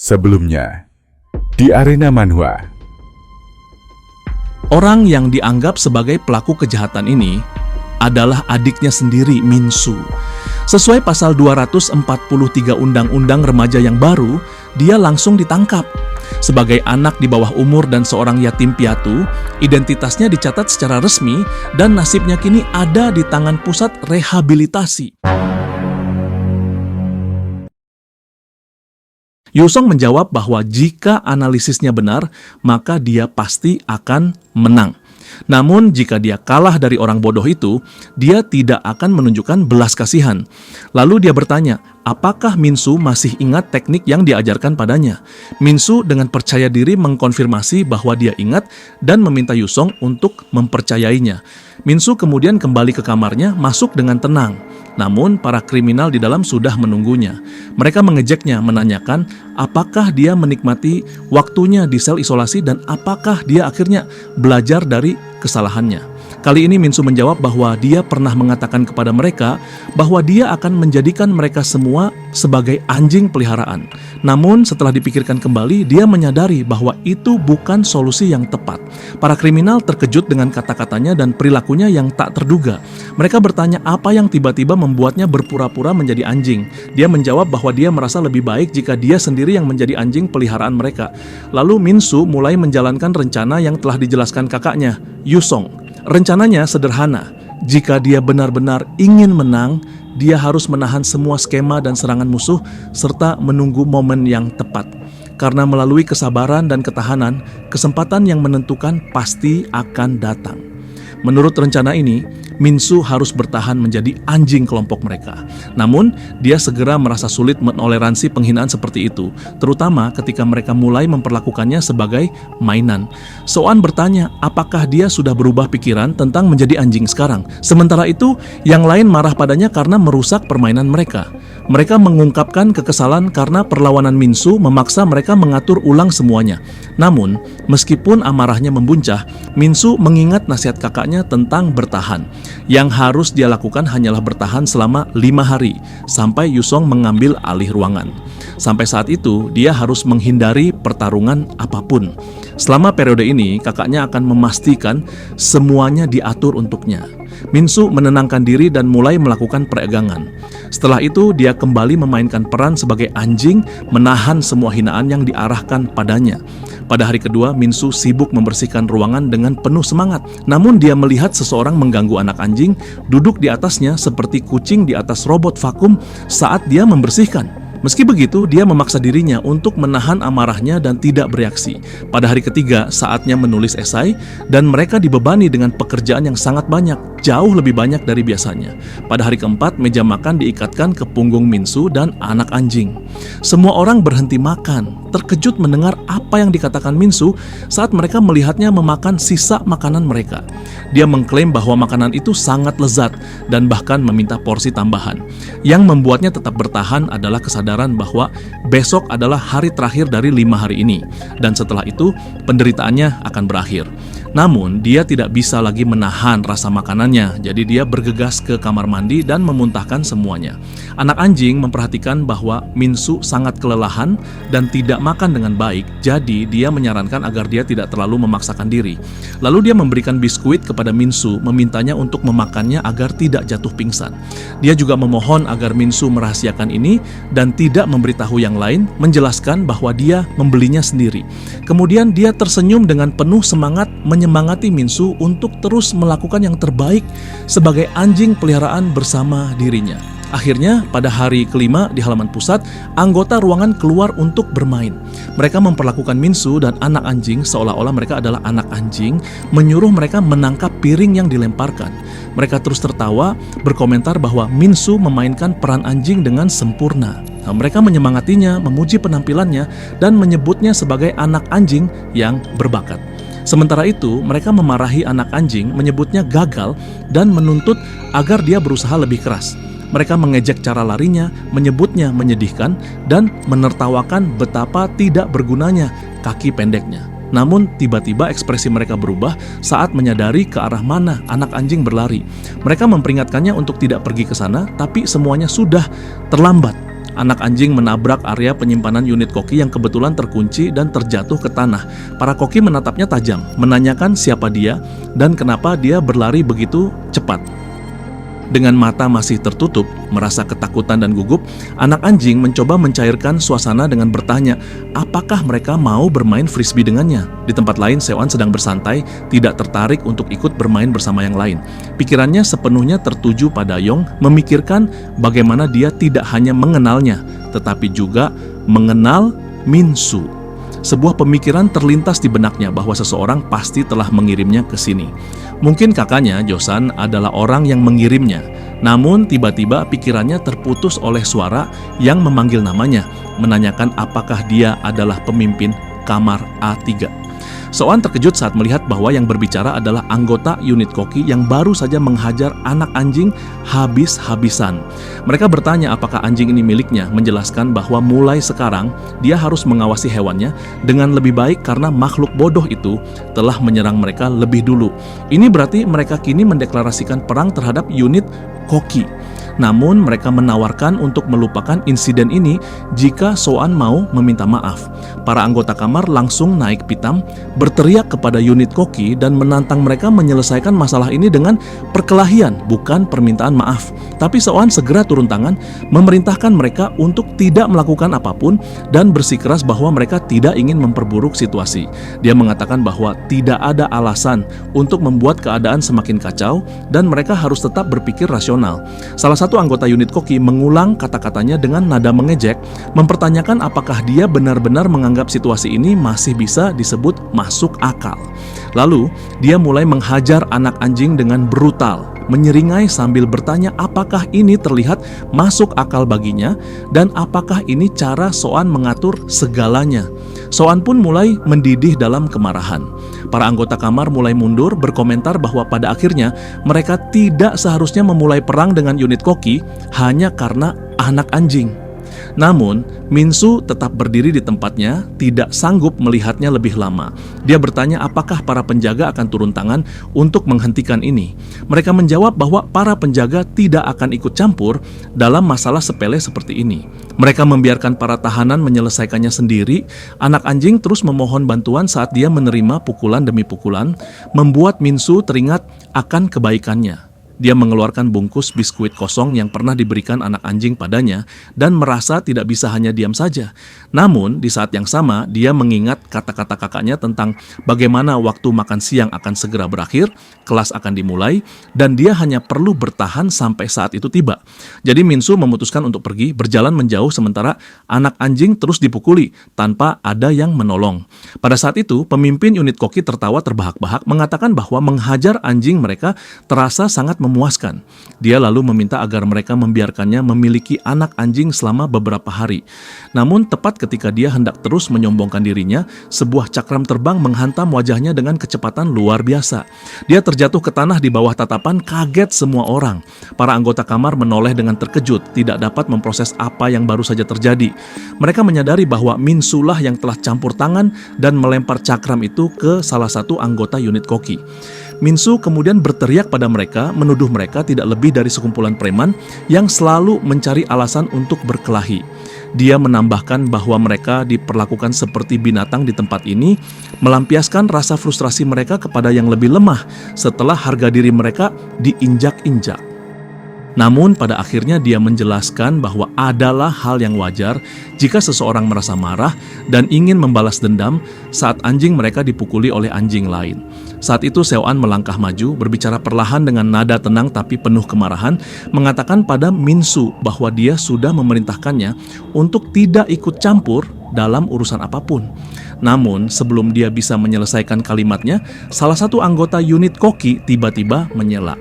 Sebelumnya, di arena manhwa, Orang yang dianggap sebagai pelaku kejahatan ini adalah adiknya sendiri, Min-soo. Sesuai pasal 243 Undang-Undang Remaja yang baru, dia langsung ditangkap. Sebagai anak di bawah umur dan seorang yatim piatu, identitasnya dicatat secara resmi dan nasibnya kini ada di tangan pusat rehabilitasi. Yusong menjawab bahwa jika analisisnya benar, maka dia pasti akan menang. Namun jika dia kalah dari orang bodoh itu, dia tidak akan menunjukkan belas kasihan. Lalu dia bertanya, apakah Min-soo masih ingat teknik yang diajarkan padanya? Min-soo dengan percaya diri mengkonfirmasi bahwa dia ingat dan meminta Yusong untuk mempercayainya. Min-soo kemudian kembali ke kamarnya, masuk dengan tenang. Namun para kriminal di dalam sudah menunggunya. Mereka mengejeknya, menanyakan apakah dia menikmati waktunya di sel isolasi dan apakah dia akhirnya belajar dari kesalahannya. Kali ini Min-soo menjawab bahwa dia pernah mengatakan kepada mereka bahwa dia akan menjadikan mereka semua sebagai anjing peliharaan. Namun setelah dipikirkan kembali, dia menyadari bahwa itu bukan solusi yang tepat. Para kriminal terkejut dengan kata-katanya dan perilakunya yang tak terduga. Mereka bertanya apa yang tiba-tiba membuatnya berpura-pura menjadi anjing. Dia menjawab bahwa dia merasa lebih baik jika dia sendiri yang menjadi anjing peliharaan mereka. Lalu Min-soo mulai menjalankan rencana yang telah dijelaskan kakaknya, Yusong. Rencananya sederhana, jika dia benar-benar ingin menang, dia harus menahan semua skema dan serangan musuh serta menunggu momen yang tepat. Karena melalui kesabaran dan ketahanan, kesempatan yang menentukan pasti akan datang. Menurut rencana ini, Min-soo harus bertahan menjadi anjing kelompok mereka. Namun, dia segera merasa sulit menoleransi penghinaan seperti itu, terutama ketika mereka mulai memperlakukannya sebagai mainan. So-an bertanya apakah dia sudah berubah pikiran tentang menjadi anjing sekarang. Sementara itu, yang lain marah padanya karena merusak permainan mereka. Mereka mengungkapkan kekesalan karena perlawanan Min-soo memaksa mereka mengatur ulang semuanya. Namun, meskipun amarahnya membuncah, Min-soo mengingat nasihat kakaknya tentang bertahan. Yang harus dia lakukan hanyalah bertahan selama 5 hari, sampai Yusong mengambil alih ruangan. Sampai saat itu, dia harus menghindari pertarungan apapun. Selama periode ini, kakaknya akan memastikan semuanya diatur untuknya. Min-soo menenangkan diri dan mulai melakukan peregangan. Setelah itu, dia kembali memainkan peran sebagai anjing, menahan semua hinaan yang diarahkan padanya. Pada hari kedua, Min-soo sibuk membersihkan ruangan dengan penuh semangat. Namun dia melihat seseorang mengganggu anak anjing, duduk di atasnya seperti kucing di atas robot vakum saat dia membersihkan. Meski begitu, dia memaksa dirinya untuk menahan amarahnya dan tidak bereaksi. Pada hari ketiga, saatnya menulis esai, dan mereka dibebani dengan pekerjaan yang sangat banyak, jauh lebih banyak dari biasanya. Pada hari keempat, meja makan diikatkan ke punggung Min-soo dan anak anjing. Semua orang berhenti makan, terkejut mendengar apa yang dikatakan Min-soo saat mereka melihatnya memakan sisa makanan mereka. Dia mengklaim bahwa makanan itu sangat lezat dan bahkan meminta porsi tambahan. Yang membuatnya tetap bertahan adalah kesadaran bahwa besok adalah hari terakhir dari 5 hari ini, dan setelah itu penderitaannya akan berakhir. Namun dia tidak bisa lagi menahan rasa makanannya, jadi dia bergegas ke kamar mandi dan memuntahkan semuanya. Anak anjing memperhatikan bahwa Min-soo sangat kelelahan dan tidak makan dengan baik, jadi dia menyarankan agar dia tidak terlalu memaksakan diri. Lalu dia memberikan biskuit kepada Min-soo, memintanya untuk memakannya agar tidak jatuh pingsan. Dia juga memohon agar Min-soo merahasiakan ini dan tidak memberitahu yang lain, menjelaskan bahwa dia membelinya sendiri. Kemudian dia tersenyum dengan penuh semangat menyemangati Min-soo untuk terus melakukan yang terbaik sebagai anjing peliharaan bersama dirinya. Akhirnya, pada hari kelima di halaman pusat, anggota ruangan keluar untuk bermain. Mereka memperlakukan Min-soo dan anak anjing seolah-olah mereka adalah anak anjing, menyuruh mereka menangkap piring yang dilemparkan. Mereka terus tertawa, berkomentar bahwa Min-soo memainkan peran anjing dengan sempurna. Mereka menyemangatinya, memuji penampilannya, dan menyebutnya sebagai anak anjing yang berbakat. Sementara itu, mereka memarahi anak anjing, menyebutnya gagal, dan menuntut agar dia berusaha lebih keras. Mereka mengejek cara larinya, menyebutnya menyedihkan, dan menertawakan betapa tidak bergunanya kaki pendeknya. Namun tiba-tiba ekspresi mereka berubah saat menyadari ke arah mana anak anjing berlari. Mereka memperingatkannya untuk tidak pergi ke sana, tapi semuanya sudah terlambat. anak anjing menabrak area penyimpanan unit koki yang kebetulan terkunci dan terjatuh ke tanah. Para koki menatapnya tajam, menanyakan siapa dia dan kenapa dia berlari begitu cepat. Dengan mata masih tertutup, merasa ketakutan dan gugup, anak anjing mencoba mencairkan suasana dengan bertanya, apakah mereka mau bermain frisbee dengannya. Di tempat lain, Seo-an sedang bersantai, tidak tertarik untuk ikut bermain bersama yang lain. Pikirannya sepenuhnya tertuju pada Yong, memikirkan bagaimana dia tidak hanya mengenalnya, tetapi juga mengenal Min-su. Sebuah pemikiran terlintas di benaknya bahwa seseorang pasti telah mengirimnya ke sini. Mungkin kakaknya, Josan, adalah orang yang mengirimnya. Namun tiba-tiba pikirannya terputus oleh suara yang memanggil namanya, menanyakan apakah dia adalah pemimpin kamar A3. Seo-an terkejut saat melihat bahwa yang berbicara adalah anggota unit koki yang baru saja menghajar anak anjing habis-habisan. Mereka bertanya apakah anjing ini miliknya, menjelaskan bahwa mulai sekarang dia harus mengawasi hewannya dengan lebih baik karena makhluk bodoh itu telah menyerang mereka lebih dulu. Ini berarti mereka kini mendeklarasikan perang terhadap unit koki. Namun mereka menawarkan untuk melupakan insiden ini jika Seo-an mau meminta maaf. Para anggota kamar langsung naik pitam, berteriak kepada unit koki dan menantang mereka menyelesaikan masalah ini dengan perkelahian, bukan permintaan maaf. Tapi Seo-an segera turun tangan, memerintahkan mereka untuk tidak melakukan apapun dan bersikeras bahwa mereka tidak ingin memperburuk situasi. Dia mengatakan bahwa tidak ada alasan untuk membuat keadaan semakin kacau dan mereka harus tetap berpikir rasional. Salah satu anggota unit koki mengulang kata-katanya dengan nada mengejek, mempertanyakan apakah dia benar-benar menganggap situasi ini masih bisa disebut masuk akal. Lalu, dia mulai menghajar anak anjing dengan brutal, menyeringai sambil bertanya apakah ini terlihat masuk akal baginya dan apakah ini cara Seo-an mengatur segalanya. Seo-an pun mulai mendidih dalam kemarahan. Para anggota kamar mulai mundur, berkomentar bahwa pada akhirnya mereka tidak seharusnya memulai perang dengan unit koki hanya karena anak anjing. Namun, Min-su tetap berdiri di tempatnya, tidak sanggup melihatnya lebih lama. Dia bertanya apakah para penjaga akan turun tangan untuk menghentikan ini. Mereka menjawab bahwa para penjaga tidak akan ikut campur dalam masalah sepele seperti ini. Mereka membiarkan para tahanan menyelesaikannya sendiri. Anak anjing terus memohon bantuan saat dia menerima pukulan demi pukulan, membuat Min-su teringat akan kebaikannya. Dia mengeluarkan bungkus biskuit kosong yang pernah diberikan anak anjing padanya dan merasa tidak bisa hanya diam saja. Namun, di saat yang sama, dia mengingat kata-kata kakaknya tentang bagaimana waktu makan siang akan segera berakhir, kelas akan dimulai, dan dia hanya perlu bertahan sampai saat itu tiba. Jadi Min-su memutuskan untuk pergi, berjalan menjauh sementara anak anjing terus dipukuli tanpa ada yang menolong. Pada saat itu, pemimpin unit koki tertawa terbahak-bahak mengatakan bahwa menghajar anjing mereka terasa sangat memuaskan. Dia lalu meminta agar mereka membiarkannya memiliki anak anjing selama beberapa hari. Namun tepat ketika dia hendak terus menyombongkan dirinya, sebuah cakram terbang menghantam wajahnya dengan kecepatan luar biasa. Dia terjatuh ke tanah di bawah tatapan kaget semua orang. Para anggota kamar menoleh dengan terkejut, tidak dapat memproses apa yang baru saja terjadi. Mereka menyadari bahwa Min-su lah yang telah campur tangan dan melempar cakram itu ke salah satu anggota unit koki. Min-su kemudian berteriak pada mereka, menuduh mereka tidak lebih dari sekumpulan preman yang selalu mencari alasan untuk berkelahi. Dia menambahkan bahwa mereka diperlakukan seperti binatang di tempat ini, melampiaskan rasa frustrasi mereka kepada yang lebih lemah setelah harga diri mereka diinjak-injak. Namun pada akhirnya dia menjelaskan bahwa adalah hal yang wajar jika seseorang merasa marah dan ingin membalas dendam saat anjing mereka dipukuli oleh anjing lain. Saat itu Seo-an melangkah maju, berbicara perlahan dengan nada tenang tapi penuh kemarahan, mengatakan pada Min-su bahwa dia sudah memerintahkannya untuk tidak ikut campur dalam urusan apapun. Namun sebelum dia bisa menyelesaikan kalimatnya, salah satu anggota unit koki tiba-tiba menyela.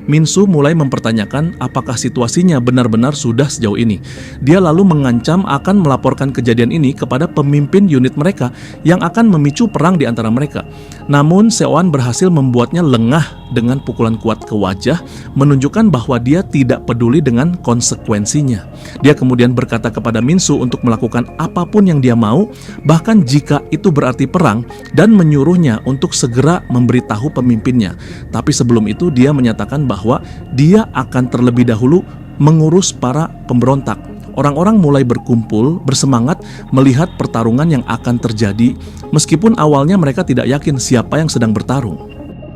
Min-su mulai mempertanyakan apakah situasinya benar-benar sudah sejauh ini. Dia lalu mengancam akan melaporkan kejadian ini kepada pemimpin unit mereka yang akan memicu perang di antara mereka. Namun Seo-an berhasil membuatnya lengah dengan pukulan kuat ke wajah, menunjukkan bahwa dia tidak peduli dengan konsekuensinya. Dia kemudian berkata kepada Min-su untuk melakukan apapun yang dia mau, bahkan jika itu berarti perang, dan menyuruhnya untuk segera memberitahu pemimpinnya. Tapi sebelum itu dia menyatakan bahwa dia akan terlebih dahulu mengurus para pemberontak. orang-orang mulai berkumpul, bersemangat melihat pertarungan yang akan terjadi, meskipun awalnya mereka tidak yakin siapa yang sedang bertarung.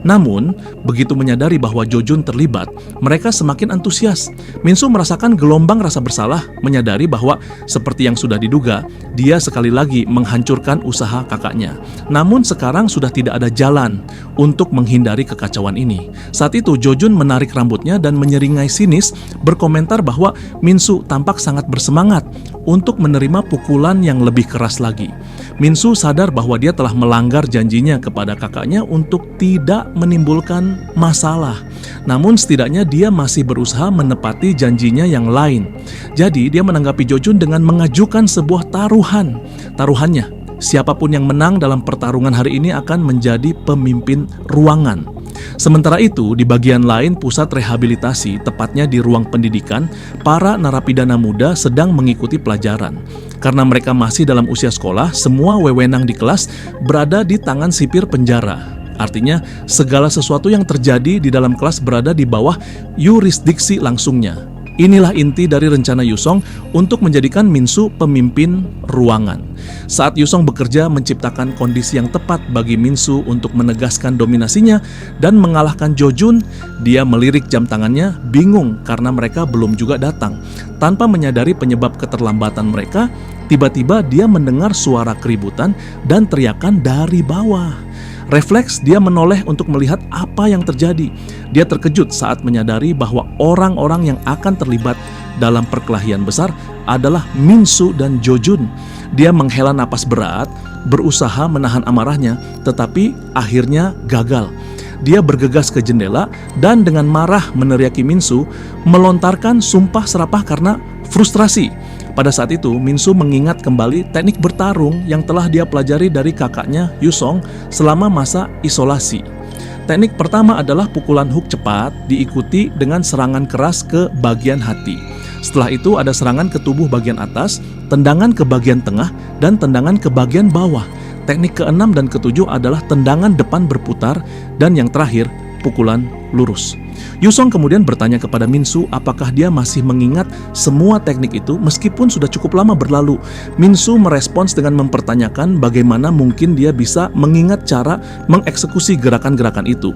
Namun, begitu menyadari bahwa Jo-jun terlibat, mereka semakin antusias. Min-soo merasakan gelombang rasa bersalah, menyadari bahwa seperti yang sudah diduga, dia sekali lagi menghancurkan usaha kakaknya. Namun sekarang sudah tidak ada jalan untuk menghindari kekacauan ini. Saat itu Jo-jun menarik rambutnya dan menyeringai sinis, berkomentar bahwa Min-soo tampak sangat bersemangat untuk menerima pukulan yang lebih keras lagi. Min-soo sadar bahwa dia telah melanggar janjinya kepada kakaknya untuk tidak menimbulkan masalah. Namun setidaknya dia masih berusaha menepati janjinya yang lain. Jadi dia menanggapi Jo-jun dengan mengajukan sebuah taruhan. Taruhannya, siapapun yang menang dalam pertarungan hari ini akan menjadi pemimpin ruangan. Sementara itu, di bagian lain pusat rehabilitasi, tepatnya di ruang pendidikan, para narapidana muda sedang mengikuti pelajaran. Karena mereka masih dalam usia sekolah, semua wewenang di kelas berada di tangan sipir penjara. Artinya, segala sesuatu yang terjadi di dalam kelas berada di bawah yurisdiksi langsungnya. Inilah inti dari rencana Yusong untuk menjadikan Min-soo pemimpin ruangan. Saat Yusong bekerja menciptakan kondisi yang tepat bagi Min-soo untuk menegaskan dominasinya dan mengalahkan Jo-jun, dia melirik jam tangannya, bingung karena mereka belum juga datang. Tanpa menyadari penyebab keterlambatan mereka, tiba-tiba dia mendengar suara keributan dan teriakan dari bawah. Refleks dia menoleh untuk melihat apa yang terjadi. Dia terkejut saat menyadari bahwa orang-orang yang akan terlibat dalam perkelahian besar adalah Min-soo dan Jo-jun. Dia menghela napas berat, berusaha menahan amarahnya, tetapi akhirnya gagal. Dia bergegas ke jendela dan dengan marah meneriaki Min-soo, melontarkan sumpah serapah karena frustrasi. Pada saat itu, Min-soo mengingat kembali teknik bertarung yang telah dia pelajari dari kakaknya Yusong selama masa isolasi. Teknik pertama adalah pukulan hook cepat diikuti dengan serangan keras ke bagian hati. Setelah itu ada serangan ke tubuh bagian atas, tendangan ke bagian tengah, dan tendangan ke bagian bawah. Teknik ke-6 dan ke-7 adalah tendangan depan berputar, dan yang terakhir, pukulan lurus. Yusong kemudian bertanya kepada Min-soo apakah dia masih mengingat semua teknik itu meskipun sudah cukup lama berlalu. Min-soo merespons dengan mempertanyakan bagaimana mungkin dia bisa mengingat cara mengeksekusi gerakan-gerakan itu.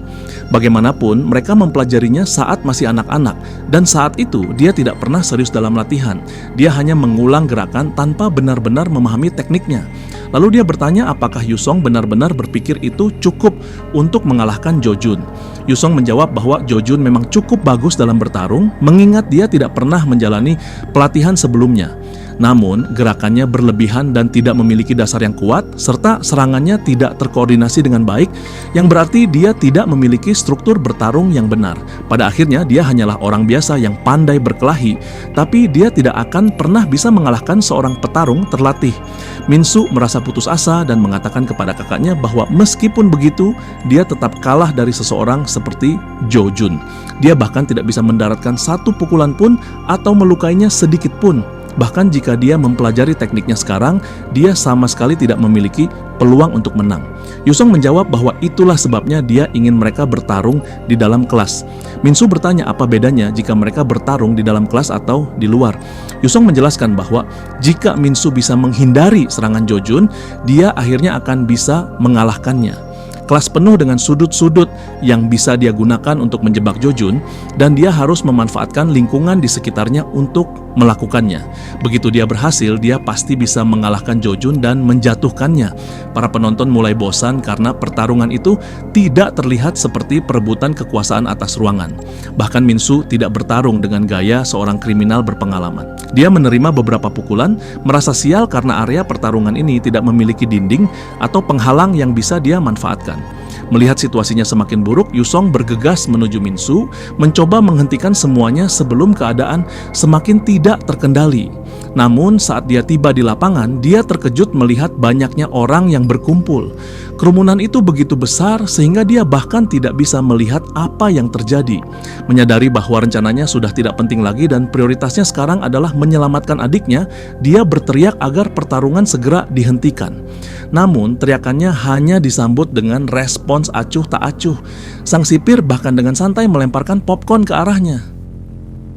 Bagaimanapun mereka mempelajarinya saat masih anak-anak dan saat itu dia tidak pernah serius dalam latihan. Dia hanya mengulang gerakan tanpa benar-benar memahami tekniknya. Lalu dia bertanya apakah Yusong benar-benar berpikir itu cukup untuk mengalahkan Jo-jun. Yusong menjawab bahwa Jo-jun memang cukup bagus dalam bertarung, mengingat dia tidak pernah menjalani pelatihan sebelumnya. Namun, gerakannya berlebihan dan tidak memiliki dasar yang kuat, serta serangannya tidak terkoordinasi dengan baik, yang berarti dia tidak memiliki struktur bertarung yang benar. Pada akhirnya, dia hanyalah orang biasa yang pandai berkelahi, tapi dia tidak akan pernah bisa mengalahkan seorang petarung terlatih. Min-soo merasa putus asa dan mengatakan kepada kakaknya bahwa meskipun begitu, dia tetap kalah dari seseorang seperti Jo-jun. Dia bahkan tidak bisa mendaratkan satu pukulan pun atau melukainya sedikit pun. Bahkan jika dia mempelajari tekniknya sekarang, dia sama sekali tidak memiliki peluang untuk menang. Yusong menjawab bahwa itulah sebabnya dia ingin mereka bertarung di dalam kelas. Min-soo bertanya apa bedanya jika mereka bertarung di dalam kelas atau di luar. Yusong menjelaskan bahwa jika Min-soo bisa menghindari serangan Jo-jun, dia akhirnya akan bisa mengalahkannya. Kelas penuh dengan sudut-sudut yang bisa dia gunakan untuk menjebak Jo-jun, dan dia harus memanfaatkan lingkungan di sekitarnya untuk melakukannya. Begitu dia berhasil, dia pasti bisa mengalahkan Jo-jun dan menjatuhkannya. Para penonton mulai bosan karena pertarungan itu tidak terlihat seperti perebutan kekuasaan atas ruangan. Bahkan Min-soo tidak bertarung dengan gaya seorang kriminal berpengalaman. Dia menerima beberapa pukulan, merasa sial karena area pertarungan ini tidak memiliki dinding atau penghalang yang bisa dia manfaatkan. Melihat situasinya semakin buruk, Yusong bergegas menuju Min-soo, mencoba menghentikan semuanya sebelum keadaan semakin tidak terkendali. Namun saat dia tiba di lapangan, dia terkejut melihat banyaknya orang yang berkumpul. Kerumunan itu begitu besar sehingga dia bahkan tidak bisa melihat apa yang terjadi. Menyadari bahwa rencananya sudah tidak penting lagi dan prioritasnya sekarang adalah menyelamatkan adiknya, dia berteriak agar pertarungan segera dihentikan. Namun teriakannya hanya disambut dengan respons acuh tak acuh. Sang sipir bahkan dengan santai melemparkan popcorn ke arahnya.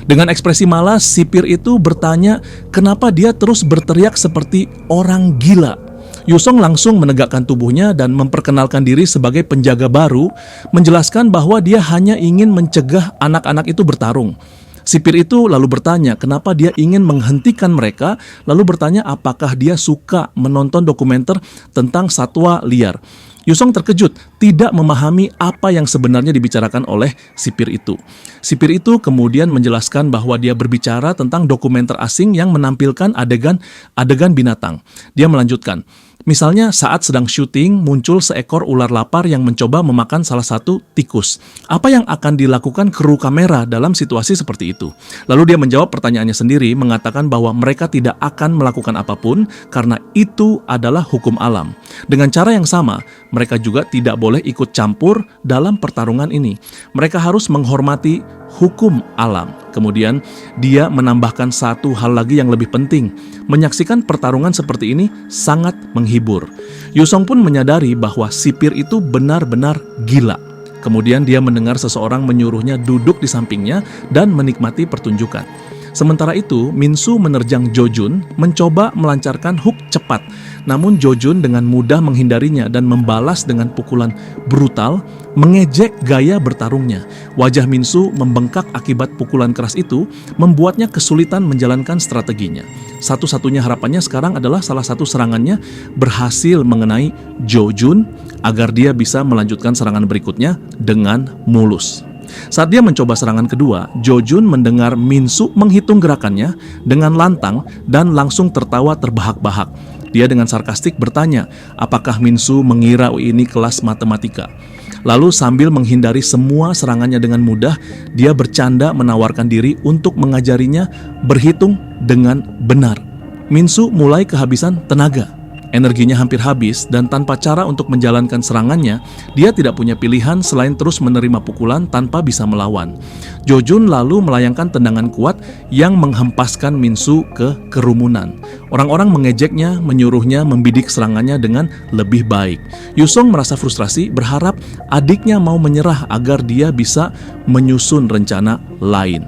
Dengan ekspresi malas, sipir itu bertanya kenapa dia terus berteriak seperti orang gila. Yusong langsung menegakkan tubuhnya dan memperkenalkan diri sebagai penjaga baru, menjelaskan bahwa dia hanya ingin mencegah anak-anak itu bertarung. Sipir itu lalu bertanya kenapa dia ingin menghentikan mereka, lalu bertanya apakah dia suka menonton dokumenter tentang satwa liar. Yusong terkejut, tidak memahami apa yang sebenarnya dibicarakan oleh sipir itu. Sipir itu kemudian menjelaskan bahwa dia berbicara tentang dokumenter asing yang menampilkan adegan binatang. Dia melanjutkan, misalnya saat sedang syuting muncul seekor ular lapar yang mencoba memakan salah satu tikus. Apa yang akan dilakukan kru kamera dalam situasi seperti itu? Lalu dia menjawab pertanyaannya sendiri, mengatakan bahwa mereka tidak akan melakukan apapun karena itu adalah hukum alam. Dengan cara yang sama, mereka juga tidak boleh ikut campur dalam pertarungan ini. Mereka harus menghormati hukum alam. Kemudian dia menambahkan satu hal lagi yang lebih penting. Menyaksikan pertarungan seperti ini sangat menghibur. Yusong pun menyadari bahwa sipir itu benar-benar gila. Kemudian dia mendengar seseorang menyuruhnya duduk di sampingnya dan menikmati pertunjukan. Sementara itu, Minsu menerjang Jojun mencoba melancarkan hook cepat. Namun Jojun dengan mudah menghindarinya dan membalas dengan pukulan brutal, mengejek gaya bertarungnya. Wajah Minsu membengkak akibat pukulan keras itu, membuatnya kesulitan menjalankan strateginya. Satu-satunya harapannya sekarang adalah salah satu serangannya berhasil mengenai Jojun agar dia bisa melanjutkan serangan berikutnya dengan mulus. Saat dia mencoba serangan kedua, Jojun mendengar Minsu menghitung gerakannya dengan lantang dan langsung tertawa terbahak-bahak. Dia dengan sarkastik bertanya, apakah Minsu mengira ini kelas matematika? Lalu sambil menghindari semua serangannya dengan mudah, dia bercanda menawarkan diri untuk mengajarinya berhitung dengan benar. Minsu mulai kehabisan tenaga. Energinya hampir habis dan tanpa cara untuk menjalankan serangannya, dia tidak punya pilihan selain terus menerima pukulan tanpa bisa melawan. Jojun lalu melayangkan tendangan kuat yang menghempaskan Minsu ke kerumunan. Orang-orang mengejeknya, menyuruhnya membidik serangannya dengan lebih baik. Yusong merasa frustrasi, berharap adiknya mau menyerah agar dia bisa menyusun rencana lain.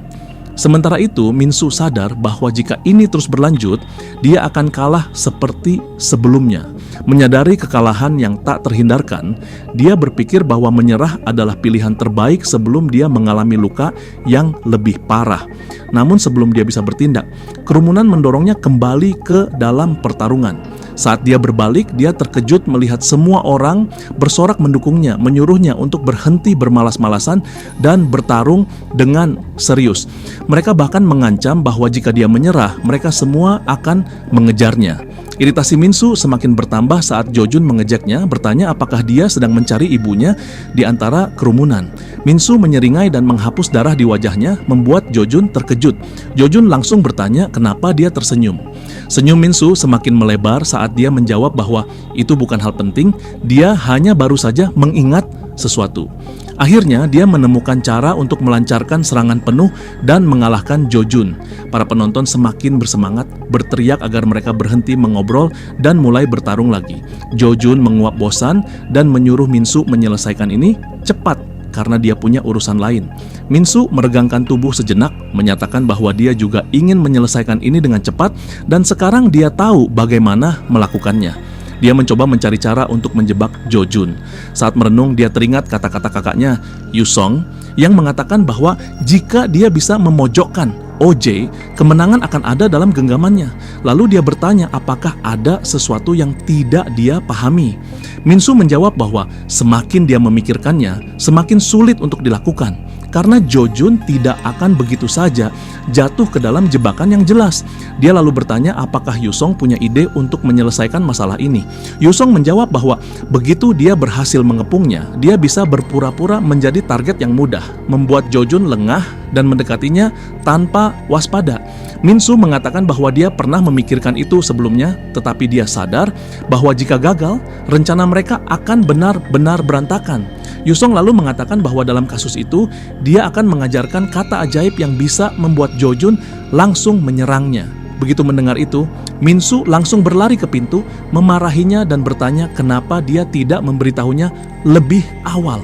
Sementara itu, Minsu sadar bahwa jika ini terus berlanjut, dia akan kalah seperti sebelumnya. Menyadari kekalahan yang tak terhindarkan, dia berpikir bahwa menyerah adalah pilihan terbaik sebelum dia mengalami luka yang lebih parah. Namun sebelum dia bisa bertindak, kerumunan mendorongnya kembali ke dalam pertarungan. Saat dia berbalik, dia terkejut melihat semua orang bersorak mendukungnya, menyuruhnya untuk berhenti bermalas-malasan dan bertarung dengan serius. Mereka bahkan mengancam bahwa jika dia menyerah, mereka semua akan mengejarnya. Iritasi Minsu semakin bertambah saat Jojun mengejeknya, bertanya apakah dia sedang mencari ibunya di antara kerumunan. Minsu menyeringai dan menghapus darah di wajahnya, membuat Jojun terkejut. Jojun langsung bertanya kenapa dia tersenyum. Senyum Minsu semakin melebar saat dia menjawab bahwa itu bukan hal penting, dia hanya baru saja mengingat sesuatu. Akhirnya dia menemukan cara untuk melancarkan serangan penuh dan mengalahkan Jojun. Para penonton semakin bersemangat, berteriak agar mereka berhenti mengobrol dan mulai bertarung lagi. Jojun menguap bosan dan menyuruh Minsu menyelesaikan ini cepat karena dia punya urusan lain. Minsu meregangkan tubuh sejenak, menyatakan bahwa dia juga ingin menyelesaikan ini dengan cepat dan sekarang dia tahu bagaimana melakukannya. Dia mencoba mencari cara untuk menjebak Jojun. Saat merenung, dia teringat kata-kata kakaknya, Yusong, yang mengatakan bahwa jika dia bisa memojokkan OJ, kemenangan akan ada dalam genggamannya. Lalu dia bertanya apakah ada sesuatu yang tidak dia pahami. Minsu menjawab bahwa semakin dia memikirkannya, semakin sulit untuk dilakukan. Karena Jojun tidak akan begitu saja jatuh ke dalam jebakan yang jelas. Dia lalu bertanya apakah Yusong punya ide untuk menyelesaikan masalah ini. Yusong menjawab bahwa begitu dia berhasil mengepungnya, dia bisa berpura-pura menjadi target yang mudah, membuat Jojun lengah dan mendekatinya tanpa waspada. Minsu mengatakan bahwa dia pernah memikirkan itu sebelumnya, tetapi dia sadar bahwa jika gagal, rencana mereka akan benar-benar berantakan. Yusong lalu mengatakan bahwa dalam kasus itu, dia akan mengajarkan kata ajaib yang bisa membuat Jojun langsung menyerangnya. Begitu mendengar itu, Minsu langsung berlari ke pintu, memarahinya dan bertanya kenapa dia tidak memberitahunya lebih awal.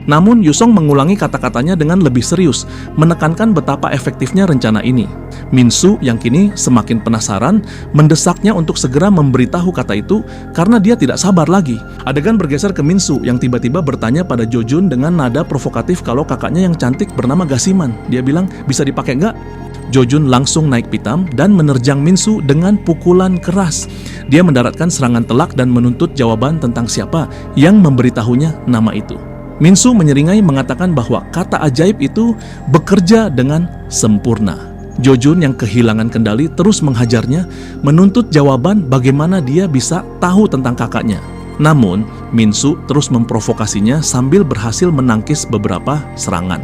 Namun Yusong mengulangi kata-katanya dengan lebih serius, menekankan betapa efektifnya rencana ini. Minsu yang kini semakin penasaran mendesaknya untuk segera memberitahu kata itu karena dia tidak sabar lagi. Adegan bergeser ke Minsu yang tiba-tiba bertanya pada Jojun dengan nada provokatif kalau kakaknya yang cantik bernama Gasiman. Dia bilang, bisa dipakai nggak? Jojun langsung naik pitam dan menerjang Minsu dengan pukulan keras. Dia mendaratkan serangan telak dan menuntut jawaban tentang siapa yang memberitahunya nama itu. Minsu menyeringai mengatakan bahwa kata ajaib itu bekerja dengan sempurna. Jojun yang kehilangan kendali terus menghajarnya, menuntut jawaban bagaimana dia bisa tahu tentang kakaknya. Namun, Minsu terus memprovokasinya sambil berhasil menangkis beberapa serangan.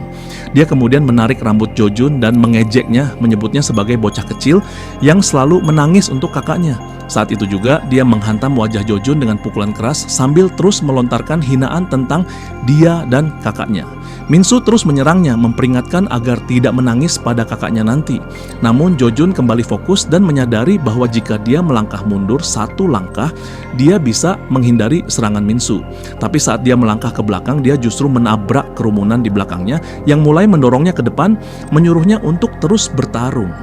Dia kemudian menarik rambut Jojun dan mengejeknya, menyebutnya sebagai bocah kecil yang selalu menangis untuk kakaknya. Saat itu juga, dia menghantam wajah Jojun dengan pukulan keras sambil terus melontarkan hinaan tentang dia dan kakaknya. Minsu terus menyerangnya, memperingatkan agar tidak menangis pada kakaknya nanti. Namun Jojun kembali fokus dan menyadari bahwa jika dia melangkah mundur satu langkah, dia bisa menghindari serangan Minsu. Tapi saat dia melangkah ke belakang, dia justru menabrak kerumunan di belakangnya yang mulai mendorongnya ke depan, menyuruhnya untuk terus bertarung.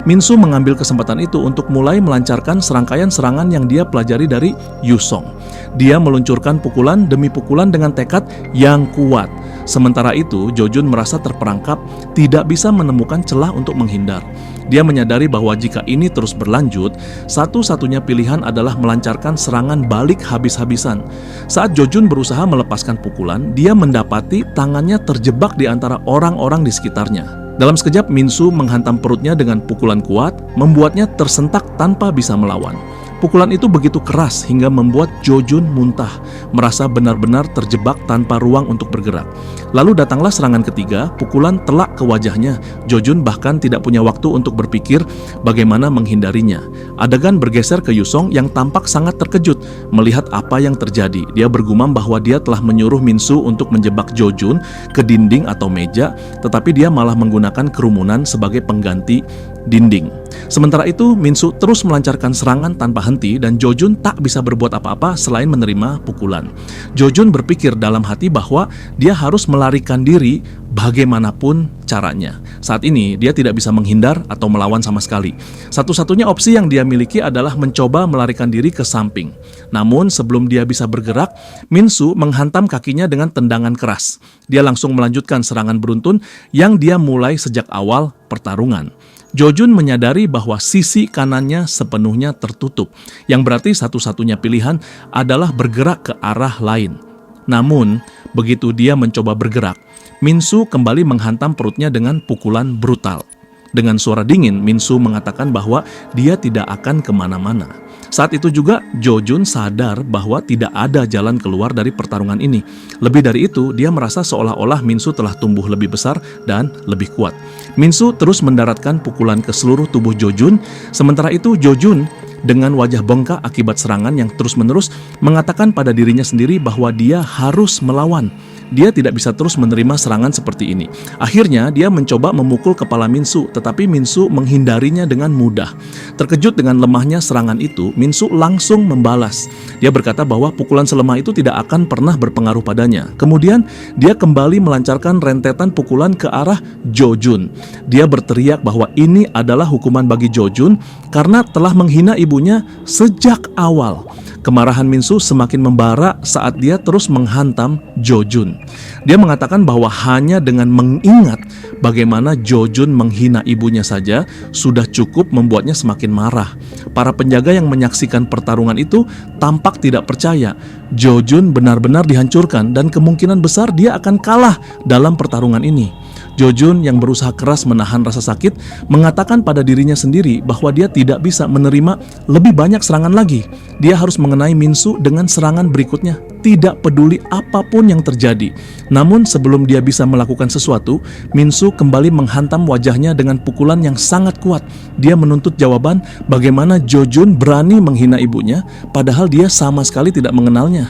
Minsu mengambil kesempatan itu untuk mulai melancarkan serangkaian serangan yang dia pelajari dari Yusong. Dia meluncurkan pukulan demi pukulan dengan tekad yang kuat. Sementara itu, Jojun merasa terperangkap, tidak bisa menemukan celah untuk menghindar. Dia menyadari bahwa jika ini terus berlanjut, satu-satunya pilihan adalah melancarkan serangan balik habis-habisan. Saat Jojun berusaha melepaskan pukulan, dia mendapati tangannya terjebak di antara orang-orang di sekitarnya. Dalam sekejap, Minsu menghantam perutnya dengan pukulan kuat, membuatnya tersentak tanpa bisa melawan. Pukulan itu begitu keras hingga membuat Jojun muntah, merasa benar-benar terjebak tanpa ruang untuk bergerak. Lalu datanglah serangan ketiga, pukulan telak ke wajahnya. Jojun bahkan tidak punya waktu untuk berpikir bagaimana menghindarinya. Adegan bergeser ke Yusong yang tampak sangat terkejut melihat apa yang terjadi. Dia bergumam bahwa dia telah menyuruh Minsu untuk menjebak Jojun ke dinding atau meja, tetapi dia malah menggunakan kerumunan sebagai pengganti dinding. Sementara itu, Minsu terus melancarkan serangan tanpa henti dan Jojun tak bisa berbuat apa-apa selain menerima pukulan. Jojun berpikir dalam hati bahwa dia harus melarikan diri bagaimanapun caranya. Saat ini, dia tidak bisa menghindar atau melawan sama sekali. Satu-satunya opsi yang dia miliki adalah mencoba melarikan diri ke samping. Namun, sebelum dia bisa bergerak, Minsu menghantam kakinya dengan tendangan keras. Dia langsung melanjutkan serangan beruntun yang dia mulai sejak awal pertarungan. Jojun menyadari bahwa sisi kanannya sepenuhnya tertutup, yang berarti satu-satunya pilihan adalah bergerak ke arah lain. Namun, begitu dia mencoba bergerak, Minsu kembali menghantam perutnya dengan pukulan brutal. Dengan suara dingin, Minsu mengatakan bahwa dia tidak akan kemana-mana. Saat itu juga, Jojun sadar bahwa tidak ada jalan keluar dari pertarungan ini. Lebih dari itu, dia merasa seolah-olah Minsu telah tumbuh lebih besar dan lebih kuat. Minsu terus mendaratkan pukulan ke seluruh tubuh Jojun. Sementara itu, Jojun dengan wajah bengkak akibat serangan yang terus-menerus mengatakan pada dirinya sendiri bahwa dia harus melawan. Dia tidak bisa terus menerima serangan seperti ini. Akhirnya, dia mencoba memukul kepala Minsu, tetapi Minsu menghindarinya dengan mudah. Terkejut dengan lemahnya serangan itu, Minsu langsung membalas. Dia berkata bahwa pukulan selemah itu tidak akan pernah berpengaruh padanya. Kemudian, dia kembali melancarkan rentetan pukulan ke arah Jojun. Dia berteriak bahwa ini adalah hukuman bagi Jojun karena telah menghina ibunya sejak awal. Kemarahan Minsu semakin membara saat dia terus menghantam Jojun. Dia mengatakan bahwa hanya dengan mengingat bagaimana Jojun menghina ibunya saja sudah cukup membuatnya semakin marah. Para penjaga yang menyaksikan pertarungan itu tampak tidak percaya. Jojun benar-benar dihancurkan dan kemungkinan besar dia akan kalah dalam pertarungan ini. Jojun yang berusaha keras menahan rasa sakit mengatakan pada dirinya sendiri bahwa dia tidak bisa menerima lebih banyak serangan lagi. Dia harus mengenai Minsu dengan serangan berikutnya, tidak peduli apapun yang terjadi. Namun sebelum dia bisa melakukan sesuatu, Minsu kembali menghantam wajahnya dengan pukulan yang sangat kuat. Dia menuntut jawaban bagaimana Jojun berani menghina ibunya padahal dia sama sekali tidak mengenalnya.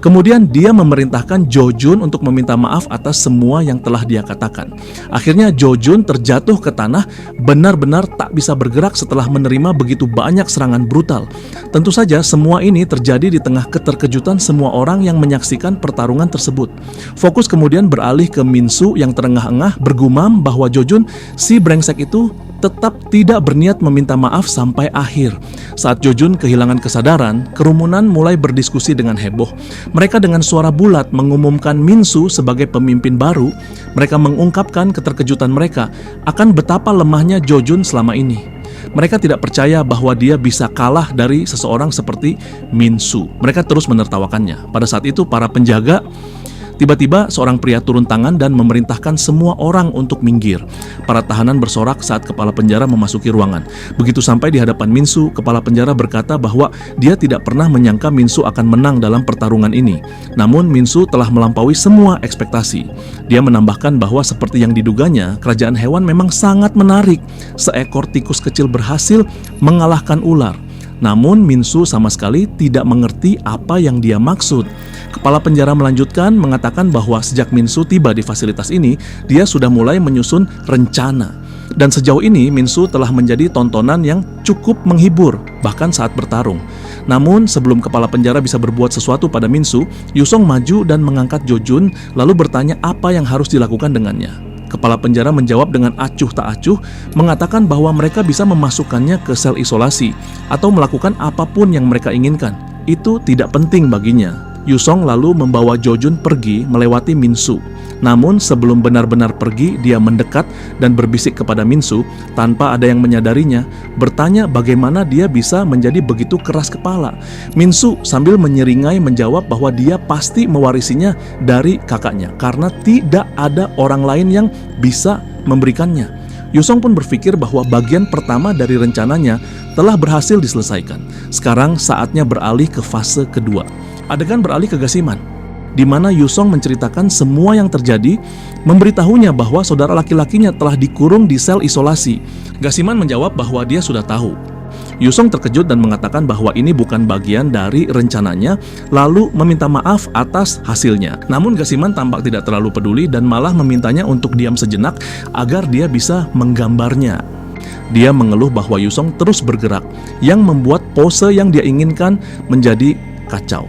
Kemudian dia memerintahkan Jo Jun untuk meminta maaf atas semua yang telah dia katakan. Akhirnya Jo Jun terjatuh ke tanah, benar-benar tak bisa bergerak setelah menerima begitu banyak serangan brutal. Tentu saja semua ini terjadi di tengah keterkejutan semua orang yang menyaksikan pertarungan tersebut. Fokus kemudian beralih ke Min Soo yang terengah-engah bergumam bahwa Jo Jun, si brengsek itu, tetap tidak berniat meminta maaf sampai akhir. Saat Jo Jun kehilangan kesadaran, kerumunan mulai berdiskusi dengan heboh. Mereka dengan suara bulat mengumumkan Min Soo sebagai pemimpin baru. Mereka mengungkapkan keterkejutan mereka akan betapa lemahnya Jo Jun selama ini. Mereka tidak percaya bahwa dia bisa kalah dari seseorang seperti Min Soo. Mereka terus menertawakannya. Pada saat itu para penjaga, tiba-tiba seorang pria turun tangan dan memerintahkan semua orang untuk minggir. Para tahanan bersorak saat kepala penjara memasuki ruangan. Begitu sampai di hadapan Min Soo, kepala penjara berkata bahwa dia tidak pernah menyangka Min Soo akan menang dalam pertarungan ini. Namun Min Soo telah melampaui semua ekspektasi. Dia menambahkan bahwa seperti yang diduganya, kerajaan hewan memang sangat menarik. Seekor tikus kecil berhasil mengalahkan ular. Namun Min Soo sama sekali tidak mengerti apa yang dia maksud. Kepala penjara melanjutkan mengatakan bahwa sejak Min Soo tiba di fasilitas ini, dia sudah mulai menyusun rencana. Dan sejauh ini Min Soo telah menjadi tontonan yang cukup menghibur, bahkan saat bertarung. Namun sebelum kepala penjara bisa berbuat sesuatu pada Min Soo, Yusong maju dan mengangkat Jo Jun lalu bertanya apa yang harus dilakukan dengannya. Kepala penjara menjawab dengan acuh tak acuh, mengatakan bahwa mereka bisa memasukkannya ke sel isolasi atau melakukan apapun yang mereka inginkan. Itu tidak penting baginya. Yusong lalu membawa Jo Jun pergi melewati Min Soo. Namun sebelum benar-benar pergi, dia mendekat dan berbisik kepada Min Soo tanpa ada yang menyadarinya, bertanya bagaimana dia bisa menjadi begitu keras kepala. Min Soo sambil menyeringai menjawab bahwa dia pasti mewarisinya dari kakaknya karena tidak ada orang lain yang bisa memberikannya. Yusong pun berpikir bahwa bagian pertama dari rencananya telah berhasil diselesaikan. Sekarang saatnya beralih ke fase kedua. Adegan beralih ke Gasiman, di mana Yusong menceritakan semua yang terjadi, memberitahunya bahwa saudara laki-lakinya telah dikurung di sel isolasi. Gasiman menjawab bahwa dia sudah tahu. Yusong terkejut dan mengatakan bahwa ini bukan bagian dari rencananya, lalu meminta maaf atas hasilnya. Namun Gasiman tampak tidak terlalu peduli dan malah memintanya untuk diam sejenak agar dia bisa menggambarnya. Dia mengeluh bahwa Yusong terus bergerak, yang membuat pose yang dia inginkan menjadi kacau.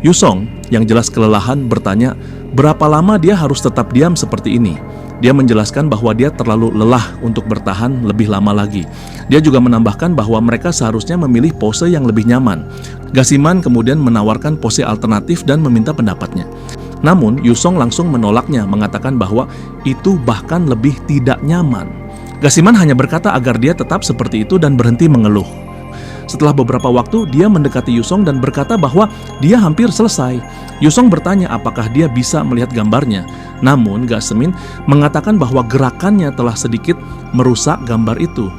Yusong yang jelas kelelahan bertanya berapa lama dia harus tetap diam seperti ini. Dia menjelaskan bahwa dia terlalu lelah untuk bertahan lebih lama lagi. Dia juga menambahkan bahwa mereka seharusnya memilih pose yang lebih nyaman. Gasiman kemudian menawarkan pose alternatif dan meminta pendapatnya. Namun Yusong langsung menolaknya, mengatakan bahwa itu bahkan lebih tidak nyaman. Gasiman hanya berkata agar dia tetap seperti itu dan berhenti mengeluh. Setelah beberapa waktu, dia mendekati Yusong dan berkata bahwa dia hampir selesai. Yusong bertanya apakah dia bisa melihat gambarnya. Namun Gasemin mengatakan bahwa gerakannya telah sedikit merusak gambar itu.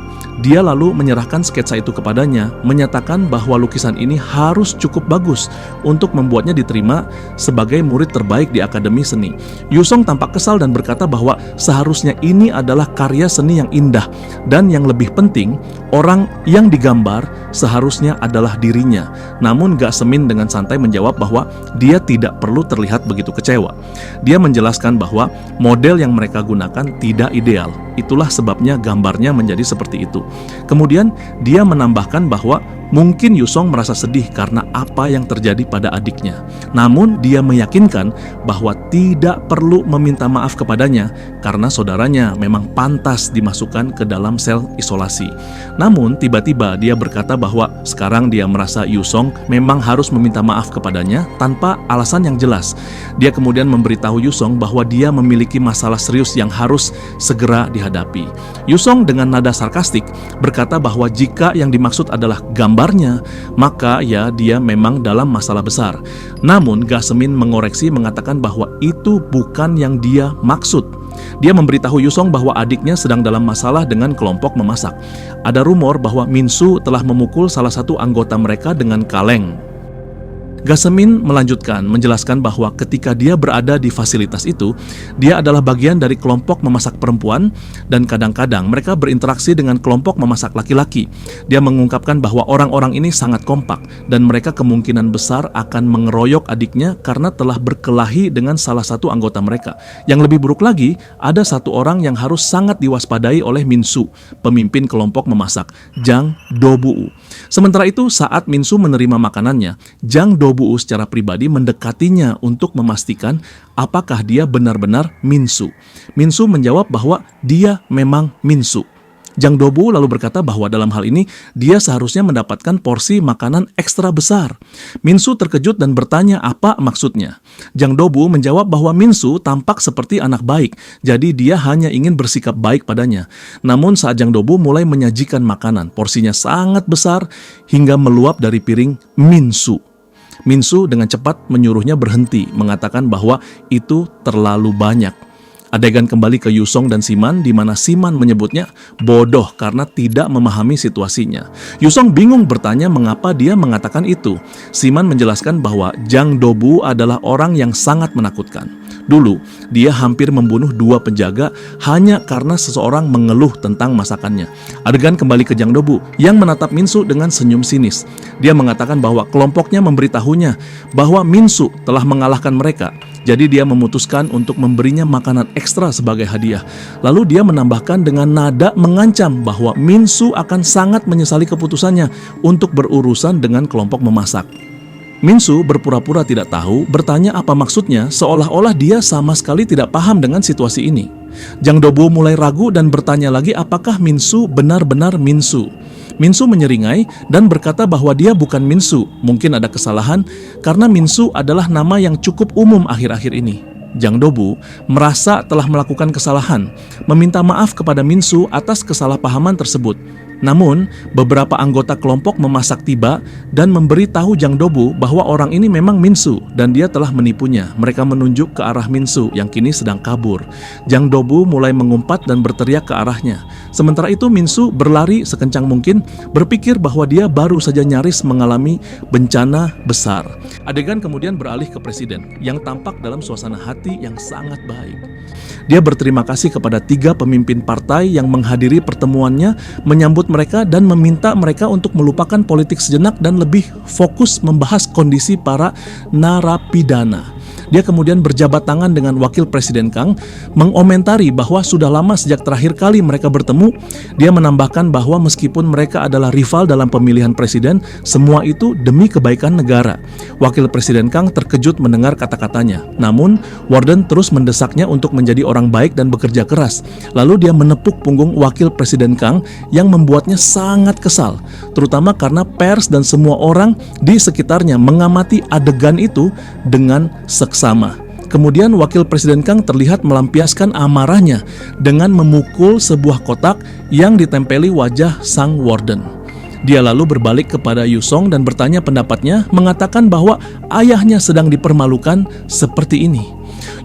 Dia lalu menyerahkan sketsa itu kepadanya, menyatakan bahwa lukisan ini harus cukup bagus untuk membuatnya diterima sebagai murid terbaik di Akademi Seni. Yusong tampak kesal dan berkata bahwa seharusnya ini adalah karya seni yang indah, dan yang lebih penting, orang yang digambar seharusnya adalah dirinya. Namun Gasemin dengan santai menjawab bahwa dia tidak perlu terlihat begitu kecewa. Dia menjelaskan bahwa model yang mereka gunakan tidak ideal. Itulah sebabnya gambarnya menjadi seperti itu. Kemudian dia menambahkan bahwa mungkin Yusong merasa sedih karena apa yang terjadi pada adiknya. Namun dia meyakinkan bahwa tidak perlu meminta maaf kepadanya karena saudaranya memang pantas dimasukkan ke dalam sel isolasi. Namun tiba-tiba dia berkata bahwa sekarang dia merasa Yusong memang harus meminta maaf kepadanya tanpa alasan yang jelas. Dia kemudian memberitahu Yusong bahwa dia memiliki masalah serius yang harus segera dihadapi. Yusong dengan nada sarkastik berkata bahwa jika yang dimaksud adalah gambarnya, maka ya dia memang dalam masalah besar. Namun Gasemin mengoreksi mengatakan bahwa itu bukan yang dia maksud. Dia memberitahu Yusong bahwa adiknya sedang dalam masalah dengan kelompok memasak. Ada rumor bahwa Min Soo telah memukul salah satu anggota mereka dengan kaleng. Gasemin melanjutkan menjelaskan bahwa ketika dia berada di fasilitas itu, dia adalah bagian dari kelompok memasak perempuan dan kadang-kadang mereka berinteraksi dengan kelompok memasak laki-laki. Dia mengungkapkan bahwa orang-orang ini sangat kompak dan mereka kemungkinan besar akan mengeroyok adiknya karena telah berkelahi dengan salah satu anggota mereka. Yang lebih buruk lagi, ada satu orang yang harus sangat diwaspadai oleh Minsu, pemimpin kelompok memasak, Jang Do-buu. Sementara itu, saat Minsu menerima makanannya, Jang Do-buu secara pribadi mendekatinya untuk memastikan apakah dia benar-benar Minsu. Minsu menjawab bahwa dia memang Minsu. Jang Do-buu lalu berkata bahwa dalam hal ini dia seharusnya mendapatkan porsi makanan ekstra besar. Minsu terkejut dan bertanya apa maksudnya. Jang Do-buu menjawab bahwa Minsu tampak seperti anak baik, jadi dia hanya ingin bersikap baik padanya. Namun saat Jang Do-buu mulai menyajikan makanan, porsinya sangat besar hingga meluap dari piring Minsu. Minsu dengan cepat menyuruhnya berhenti, mengatakan bahwa itu terlalu banyak. Adegan kembali ke Yusong dan Siman, di mana Siman menyebutnya bodoh karena tidak memahami situasinya. Yusong bingung bertanya mengapa dia mengatakan itu. Siman menjelaskan bahwa Jang Do-buu adalah orang yang sangat menakutkan. Dulu, dia hampir membunuh 2 penjaga hanya karena seseorang mengeluh tentang masakannya. Adegan kembali ke Jang Do-buu yang menatap Minsu dengan senyum sinis. Dia mengatakan bahwa kelompoknya memberitahunya bahwa Minsu telah mengalahkan mereka. Jadi dia memutuskan untuk memberinya makanan ekstra sebagai hadiah. Lalu dia menambahkan dengan nada mengancam bahwa Minsu akan sangat menyesali keputusannya untuk berurusan dengan kelompok memasak. Minsu berpura-pura tidak tahu, bertanya apa maksudnya, seolah-olah dia sama sekali tidak paham dengan situasi ini. Jang Do-buu mulai ragu dan bertanya lagi apakah Minsu benar-benar Minsu. Minsu menyeringai dan berkata bahwa dia bukan Minsu, mungkin ada kesalahan karena Minsu adalah nama yang cukup umum akhir-akhir ini. Jang Do-buu merasa telah melakukan kesalahan, meminta maaf kepada Minsu atas kesalahpahaman tersebut. Namun, beberapa anggota kelompok memasak tiba dan memberi tahu Jang Do-buu bahwa orang ini memang Minsu dan dia telah menipunya. Mereka menunjuk ke arah Minsu yang kini sedang kabur. Jang Do-buu mulai mengumpat dan berteriak ke arahnya. Sementara itu Minsu berlari sekencang mungkin, berpikir bahwa dia baru saja nyaris mengalami bencana besar. Adegan kemudian beralih ke presiden yang tampak dalam suasana hati yang sangat baik. Dia berterima kasih kepada 3 pemimpin partai yang menghadiri pertemuannya, menyambut mereka dan meminta mereka untuk melupakan politik sejenak dan lebih fokus membahas kondisi para narapidana. Dia kemudian berjabat tangan dengan Wakil Presiden Kang, mengomentari bahwa sudah lama sejak terakhir kali mereka bertemu. Dia menambahkan bahwa meskipun mereka adalah rival dalam pemilihan presiden, semua itu demi kebaikan negara. Wakil Presiden Kang terkejut mendengar kata-katanya. Namun, Warden terus mendesaknya untuk menjadi orang baik dan bekerja keras. Lalu dia menepuk punggung Wakil Presiden Kang yang membuatnya sangat kesal, terutama karena pers dan semua orang di sekitarnya mengamati adegan itu dengan seksama. Kemudian Wakil Presiden Kang terlihat melampiaskan amarahnya dengan memukul sebuah kotak yang ditempeli wajah sang warden. Dia lalu berbalik kepada Yusong dan bertanya pendapatnya, mengatakan bahwa ayahnya sedang dipermalukan seperti ini.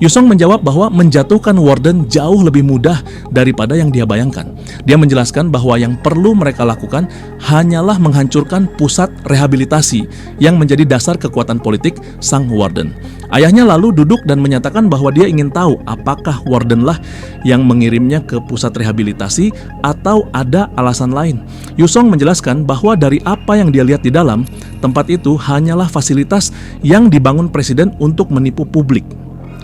Yusong menjawab bahwa menjatuhkan warden jauh lebih mudah daripada yang dia bayangkan. Dia menjelaskan bahwa yang perlu mereka lakukan hanyalah menghancurkan pusat rehabilitasi yang menjadi dasar kekuatan politik sang warden. Ayahnya lalu duduk dan menyatakan bahwa dia ingin tahu apakah wardenlah yang mengirimnya ke pusat rehabilitasi atau ada alasan lain. Yusong menjelaskan bahwa dari apa yang dia lihat di dalam, tempat itu hanyalah fasilitas yang dibangun presiden untuk menipu publik.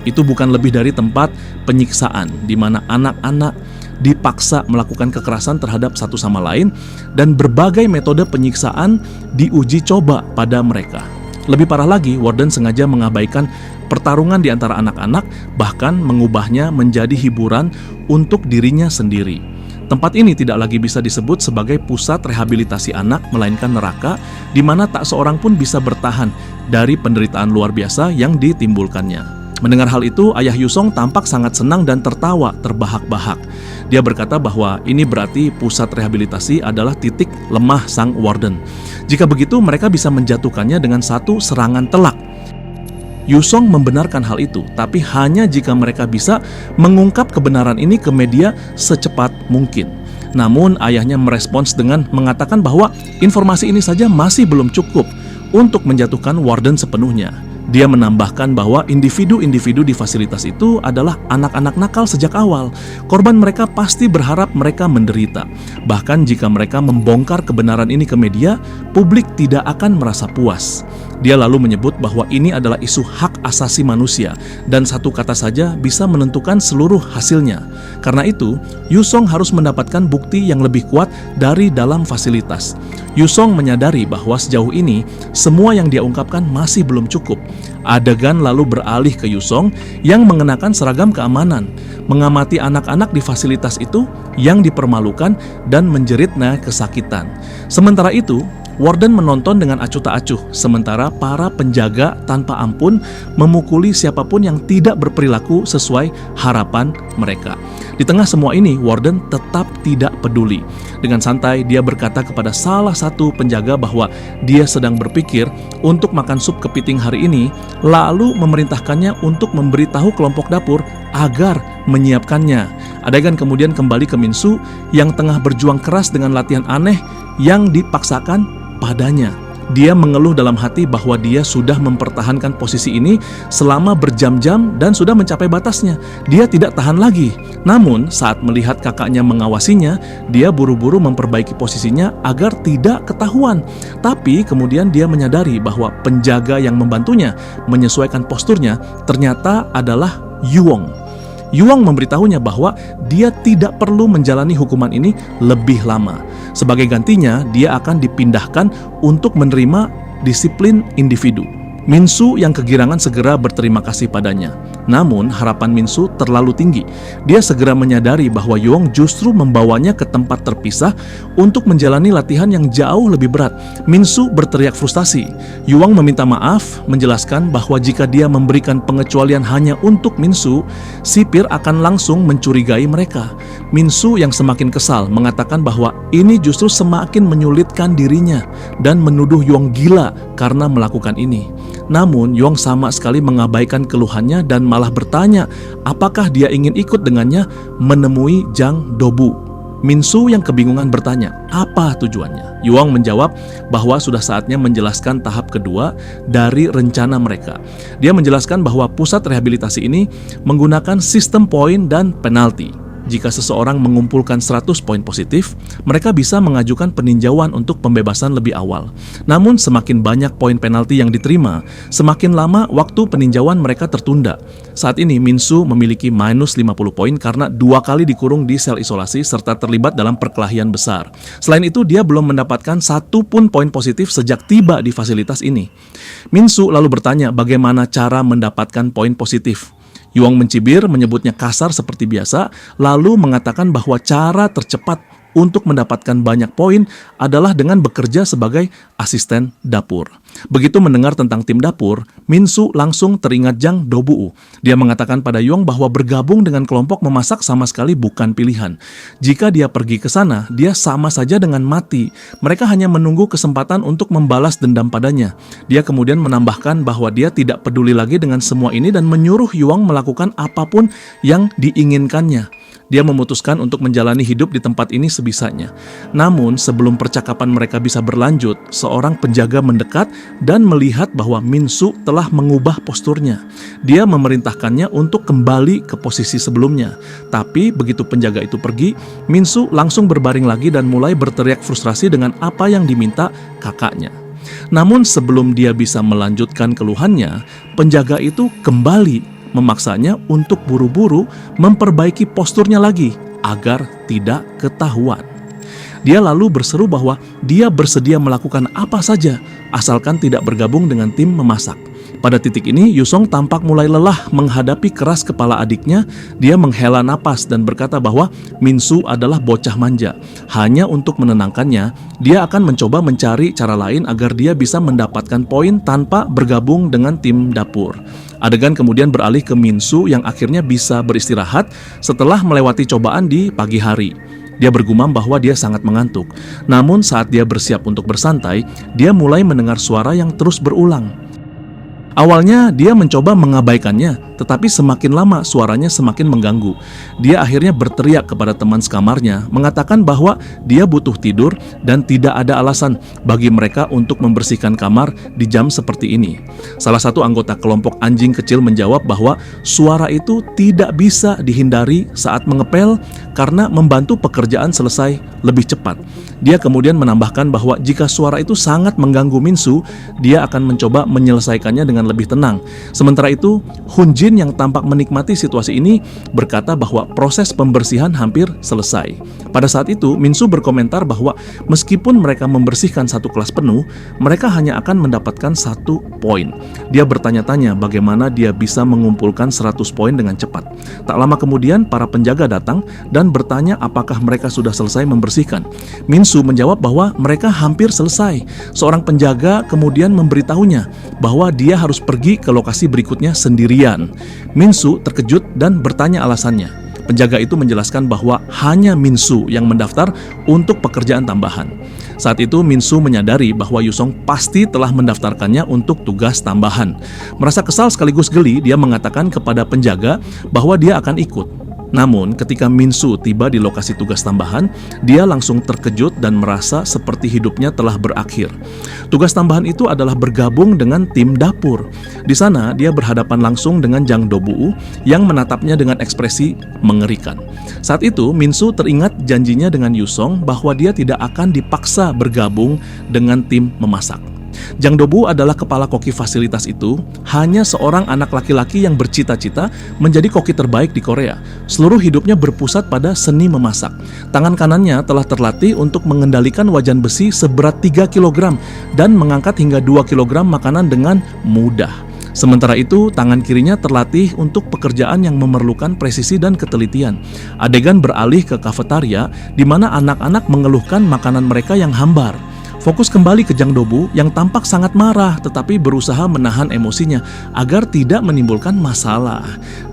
Itu bukan lebih dari tempat penyiksaan di mana anak-anak dipaksa melakukan kekerasan terhadap satu sama lain dan berbagai metode penyiksaan diuji coba pada mereka. Lebih parah lagi, warden sengaja mengabaikan pertarungan di antara anak-anak, bahkan mengubahnya menjadi hiburan untuk dirinya sendiri. Tempat ini tidak lagi bisa disebut sebagai pusat rehabilitasi anak, melainkan neraka di mana tak seorang pun bisa bertahan dari penderitaan luar biasa yang ditimbulkannya. Mendengar hal itu, ayah Yusong tampak sangat senang dan tertawa terbahak-bahak. Dia berkata bahwa ini berarti pusat rehabilitasi adalah titik lemah sang warden. Jika begitu, mereka bisa menjatuhkannya dengan satu serangan telak. Yusong membenarkan hal itu, tapi hanya jika mereka bisa mengungkap kebenaran ini ke media secepat mungkin. Namun ayahnya merespons dengan mengatakan bahwa informasi ini saja masih belum cukup. untuk menjatuhkan Warden sepenuhnya. Dia menambahkan bahwa individu-individu di fasilitas itu adalah anak-anak nakal sejak awal. Korban mereka pasti berharap mereka menderita. Bahkan jika mereka membongkar kebenaran ini ke media, publik tidak akan merasa puas. Dia lalu menyebut bahwa ini adalah isu hak asasi manusia dan satu kata saja bisa menentukan seluruh hasilnya. Karena itu, Yusong harus mendapatkan bukti yang lebih kuat dari dalam fasilitas. Yusong menyadari bahwa sejauh ini semua yang dia ungkapkan masih belum cukup. Adegan lalu beralih ke Yusong yang mengenakan seragam keamanan, mengamati anak-anak di fasilitas itu yang dipermalukan dan menjeritnya kesakitan. Sementara itu, Warden menonton dengan acuh tak acuh, sementara para penjaga tanpa ampun memukuli siapapun yang tidak berperilaku sesuai harapan mereka. Di tengah semua ini, Warden tetap tidak peduli. Dengan santai, dia berkata kepada salah satu penjaga bahwa dia sedang berpikir untuk makan sup kepiting hari ini, lalu memerintahkannya untuk memberitahu kelompok dapur agar menyiapkannya. Adegan kemudian kembali ke Minsu yang tengah berjuang keras dengan latihan aneh yang dipaksakan padanya. Dia mengeluh dalam hati bahwa dia sudah mempertahankan posisi ini selama berjam-jam dan sudah mencapai batasnya. Dia tidak tahan lagi. Namun, saat melihat kakaknya mengawasinya, dia buru-buru memperbaiki posisinya agar tidak ketahuan. Tapi kemudian dia menyadari bahwa penjaga yang membantunya menyesuaikan posturnya ternyata adalah Yuong. Yuong memberitahunya bahwa dia tidak perlu menjalani hukuman ini lebih lama. Sebagai gantinya, dia akan dipindahkan untuk menerima disiplin individu. Minsu yang kegirangan segera berterima kasih padanya. Namun, harapan Minsu terlalu tinggi. Dia segera menyadari bahwa Yuong justru membawanya ke tempat terpisah untuk menjalani latihan yang jauh lebih berat. Minsu berteriak frustasi. Yuong meminta maaf, menjelaskan bahwa jika dia memberikan pengecualian hanya untuk Minsu, sipir akan langsung mencurigai mereka. Minsu yang semakin kesal mengatakan bahwa ini justru semakin menyulitkan dirinya dan menuduh Yuong gila karena melakukan ini. Namun, Yuong sama sekali mengabaikan keluhannya dan malah bertanya apakah dia ingin ikut dengannya menemui Jang Dobu. Minsu yang kebingungan bertanya, apa tujuannya? Yuong menjawab bahwa sudah saatnya menjelaskan tahap kedua dari rencana mereka. Dia menjelaskan bahwa pusat rehabilitasi ini menggunakan sistem poin dan penalti. Jika seseorang mengumpulkan 100 poin positif, mereka bisa mengajukan peninjauan untuk pembebasan lebih awal. Namun semakin banyak poin penalti yang diterima, semakin lama waktu peninjauan mereka tertunda. Saat ini Minsu memiliki minus 50 poin karena 2 kali dikurung di sel isolasi serta terlibat dalam perkelahian besar. Selain itu, dia belum mendapatkan 1 pun poin positif sejak tiba di fasilitas ini. Minsu lalu bertanya bagaimana cara mendapatkan poin positif. Yuong mencibir, menyebutnya kasar seperti biasa, lalu mengatakan bahwa cara tercepat untuk mendapatkan banyak poin adalah dengan bekerja sebagai asisten dapur. Begitu mendengar tentang tim dapur, Minsu langsung teringat Jang Dobu. Dia mengatakan pada Yuong bahwa bergabung dengan kelompok memasak sama sekali bukan pilihan. Jika dia pergi ke sana, dia sama saja dengan mati. Mereka hanya menunggu kesempatan untuk membalas dendam padanya. Dia kemudian menambahkan bahwa dia tidak peduli lagi dengan semua ini dan menyuruh Yuong melakukan apapun yang diinginkannya. Dia memutuskan untuk menjalani hidup di tempat ini sebisanya. Namun, sebelum percakapan mereka bisa berlanjut, seorang penjaga mendekat dan melihat bahwa Minsu telah mengubah posturnya. Dia memerintahkannya untuk kembali ke posisi sebelumnya. Tapi, begitu penjaga itu pergi, Minsu langsung berbaring lagi dan mulai berteriak frustrasi dengan apa yang diminta kakaknya. Namun, sebelum dia bisa melanjutkan keluhannya, penjaga itu kembali memaksanya untuk buru-buru memperbaiki posturnya lagi agar tidak ketahuan. Dia lalu berseru bahwa dia bersedia melakukan apa saja asalkan tidak bergabung dengan tim memasak. Pada titik ini, Yusong tampak mulai lelah menghadapi keras kepala adiknya. Dia menghela napas dan berkata bahwa Minsu adalah bocah manja. Hanya untuk menenangkannya, dia akan mencoba mencari cara lain agar dia bisa mendapatkan poin tanpa bergabung dengan tim dapur. Adegan kemudian beralih ke Minsu yang akhirnya bisa beristirahat setelah melewati cobaan di pagi hari. Dia bergumam bahwa dia sangat mengantuk. Namun saat dia bersiap untuk bersantai, dia mulai mendengar suara yang terus berulang. Awalnya dia mencoba mengabaikannya, tetapi semakin lama suaranya semakin mengganggu. Dia akhirnya berteriak kepada teman sekamarnya, mengatakan bahwa dia butuh tidur dan tidak ada alasan bagi mereka untuk membersihkan kamar di jam seperti ini. Salah satu anggota kelompok anjing kecil menjawab bahwa suara itu tidak bisa dihindari saat mengepel karena membantu pekerjaan selesai lebih cepat. Dia kemudian menambahkan bahwa jika suara itu sangat mengganggu Minsu, dia akan mencoba menyelesaikannya dengan lebih tenang. Sementara itu, Hunjin yang tampak menikmati situasi ini berkata bahwa proses pembersihan hampir selesai. Pada saat itu, Minsu berkomentar bahwa meskipun mereka membersihkan satu kelas penuh, mereka hanya akan mendapatkan 1 poin. Dia bertanya-tanya bagaimana dia bisa mengumpulkan 100 poin dengan cepat. Tak lama kemudian, para penjaga datang dan bertanya apakah mereka sudah selesai membersihkan. Minsu menjawab bahwa mereka hampir selesai. Seorang penjaga kemudian memberitahunya bahwa dia harus pergi ke lokasi berikutnya sendirian. Minsu terkejut dan bertanya alasannya. Penjaga itu menjelaskan bahwa hanya Minsu yang mendaftar untuk pekerjaan tambahan. Saat itu Minsu menyadari bahwa Yusong pasti telah mendaftarkannya untuk tugas tambahan. Merasa kesal sekaligus geli, dia mengatakan kepada penjaga bahwa dia akan ikut. Namun, ketika Minsu tiba di lokasi tugas tambahan, dia langsung terkejut dan merasa seperti hidupnya telah berakhir. Tugas tambahan itu adalah bergabung dengan tim dapur. Di sana, dia berhadapan langsung dengan Jang Do-bu yang menatapnya dengan ekspresi mengerikan. Saat itu, Minsu teringat janjinya dengan Yusong bahwa dia tidak akan dipaksa bergabung dengan tim memasak. Jang Do-bu adalah kepala koki fasilitas itu, hanya seorang anak laki-laki yang bercita-cita menjadi koki terbaik di Korea. Seluruh hidupnya berpusat pada seni memasak. Tangan kanannya telah terlatih untuk mengendalikan wajan besi seberat 3 kg dan mengangkat hingga 2 kg makanan dengan mudah. Sementara itu, tangan kirinya terlatih untuk pekerjaan yang memerlukan presisi dan ketelitian. Adegan beralih ke kafetaria, di mana anak-anak mengeluhkan makanan mereka yang hambar. Fokus kembali ke Jang Do-bu yang tampak sangat marah tetapi berusaha menahan emosinya agar tidak menimbulkan masalah.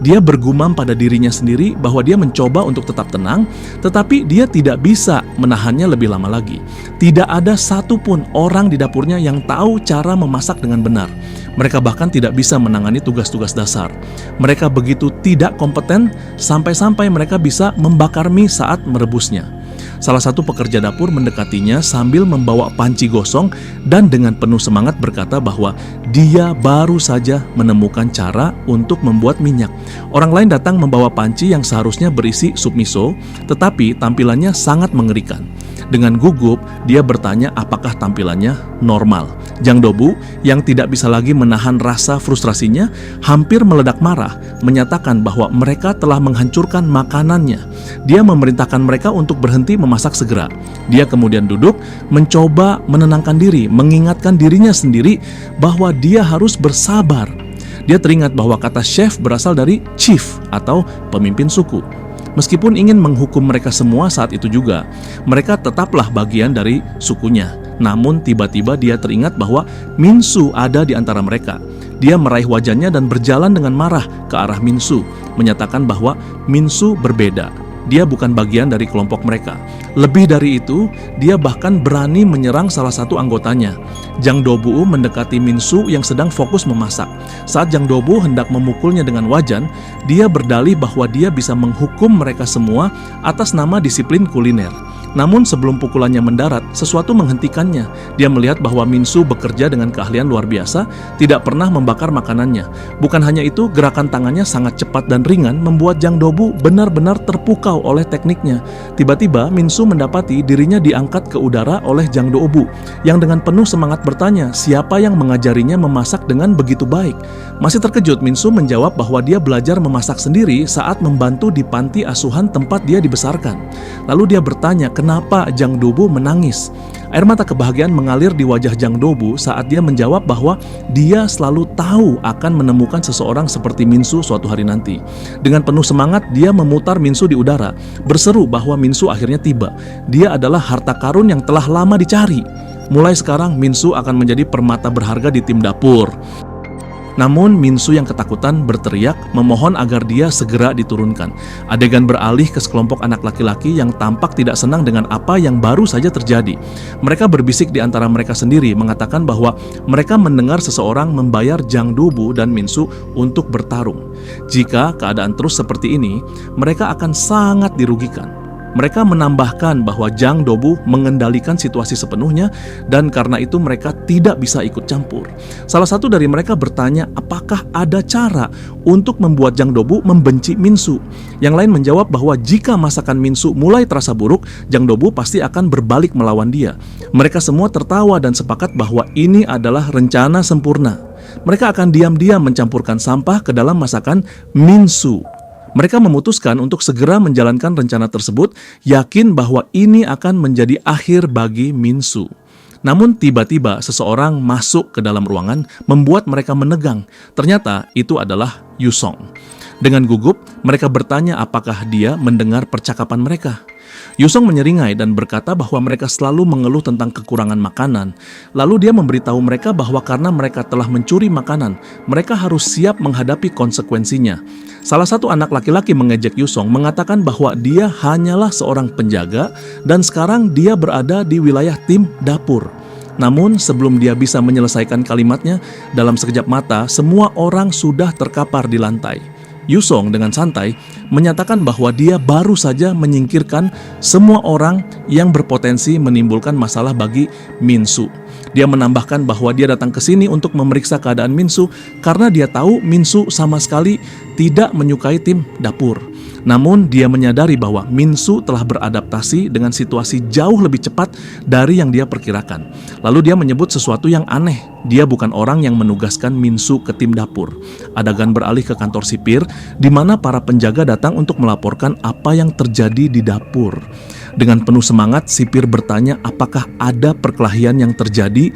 Dia bergumam pada dirinya sendiri bahwa dia mencoba untuk tetap tenang, tetapi dia tidak bisa menahannya lebih lama lagi. Tidak ada satupun orang di dapurnya yang tahu cara memasak dengan benar. Mereka bahkan tidak bisa menangani tugas-tugas dasar. Mereka begitu tidak kompeten sampai-sampai mereka bisa membakar mie saat merebusnya. Salah satu pekerja dapur mendekatinya sambil membawa panci gosong dan dengan penuh semangat berkata bahwa dia baru saja menemukan cara untuk membuat minyak. Orang lain datang membawa panci yang seharusnya berisi sup miso, tetapi tampilannya sangat mengerikan. Dengan gugup, dia bertanya apakah tampilannya normal. Jang Do-bu yang tidak bisa lagi menahan rasa frustrasinya hampir meledak marah, menyatakan bahwa mereka telah menghancurkan makanannya. Dia memerintahkan mereka untuk berhenti memasak segera. Dia kemudian duduk, mencoba menenangkan diri, mengingatkan dirinya sendiri bahwa dia harus bersabar. Dia teringat bahwa kata chef berasal dari chief atau pemimpin suku. Meskipun ingin menghukum mereka semua saat itu juga, mereka tetaplah bagian dari sukunya. Namun tiba-tiba dia teringat bahwa Minsu ada di antara mereka. Dia meraih wajahnya dan berjalan dengan marah ke arah Minsu, menyatakan bahwa Minsu berbeda. Dia bukan bagian dari kelompok mereka. Lebih dari itu, dia bahkan berani menyerang salah satu anggotanya. Jang Do-bu mendekati Minsu yang sedang fokus memasak. Saat Jang Do-bu hendak memukulnya dengan wajan, dia berdalih bahwa dia bisa menghukum mereka semua atas nama disiplin kuliner. Namun sebelum pukulannya mendarat, sesuatu menghentikannya. Dia melihat bahwa Minsu bekerja dengan keahlian luar biasa, tidak pernah membakar makanannya. Bukan hanya itu, gerakan tangannya sangat cepat dan ringan membuat Jang Do-bu benar-benar terpukau oleh tekniknya. Tiba-tiba Minsu mendapati dirinya diangkat ke udara oleh Jang Do-bu yang dengan penuh semangat bertanya siapa yang mengajarinya memasak dengan begitu baik. Masih terkejut, Minsu menjawab bahwa dia belajar memasak sendiri saat membantu di panti asuhan tempat dia dibesarkan. Lalu dia bertanya kenapa Jang Do-bu menangis. Air mata kebahagiaan mengalir di wajah Jang Do-bu saat dia menjawab bahwa dia selalu tahu akan menemukan seseorang seperti Minsu suatu hari nanti. Dengan penuh semangat, dia memutar Minsu di udara, berseru bahwa Minsu akhirnya tiba. Dia adalah harta karun yang telah lama dicari. Mulai sekarang, Minsu akan menjadi permata berharga di tim dapur. Namun Minsu yang ketakutan berteriak memohon agar dia segera diturunkan. Adegan beralih ke sekelompok anak laki-laki yang tampak tidak senang dengan apa yang baru saja terjadi. Mereka berbisik di antara mereka sendiri mengatakan bahwa mereka mendengar seseorang membayar Jang Dobu dan Minsu untuk bertarung. Jika keadaan terus seperti ini, mereka akan sangat dirugikan. Mereka menambahkan bahwa Jang Dobu mengendalikan situasi sepenuhnya dan karena itu mereka tidak bisa ikut campur. Salah satu dari mereka bertanya apakah ada cara untuk membuat Jang Dobu membenci Minsu. Yang lain menjawab bahwa jika masakan Minsu mulai terasa buruk, Jang Dobu pasti akan berbalik melawan dia. Mereka semua tertawa dan sepakat bahwa ini adalah rencana sempurna. Mereka akan diam-diam mencampurkan sampah ke dalam masakan Minsu. Mereka memutuskan untuk segera menjalankan rencana tersebut, yakin bahwa ini akan menjadi akhir bagi Minsu. Namun tiba-tiba seseorang masuk ke dalam ruangan, membuat mereka menegang. Ternyata itu adalah Yusong. Dengan gugup, mereka bertanya apakah dia mendengar percakapan mereka. Yusong menyeringai dan berkata bahwa mereka selalu mengeluh tentang kekurangan makanan. Lalu dia memberitahu mereka bahwa karena mereka telah mencuri makanan, mereka harus siap menghadapi konsekuensinya. Salah satu anak laki-laki mengejek Yusong, mengatakan bahwa dia hanyalah seorang penjaga dan sekarang dia berada di wilayah tim dapur. Namun sebelum dia bisa menyelesaikan kalimatnya, dalam sekejap mata semua orang sudah terkapar di lantai. Yusong dengan santai menyatakan bahwa dia baru saja menyingkirkan semua orang yang berpotensi menimbulkan masalah bagi Minsu. Dia menambahkan bahwa dia datang ke sini untuk memeriksa keadaan Minsu karena dia tahu Minsu sama sekali tidak menyukai tim dapur. Namun dia menyadari bahwa Minsu telah beradaptasi dengan situasi jauh lebih cepat dari yang dia perkirakan. Lalu dia menyebut sesuatu yang aneh. Dia bukan orang yang menugaskan Minsu ke tim dapur. Adegan beralih ke kantor sipir, di mana para penjaga datang untuk melaporkan apa yang terjadi di dapur. Dengan penuh semangat, sipir bertanya apakah ada perkelahian yang terjadi.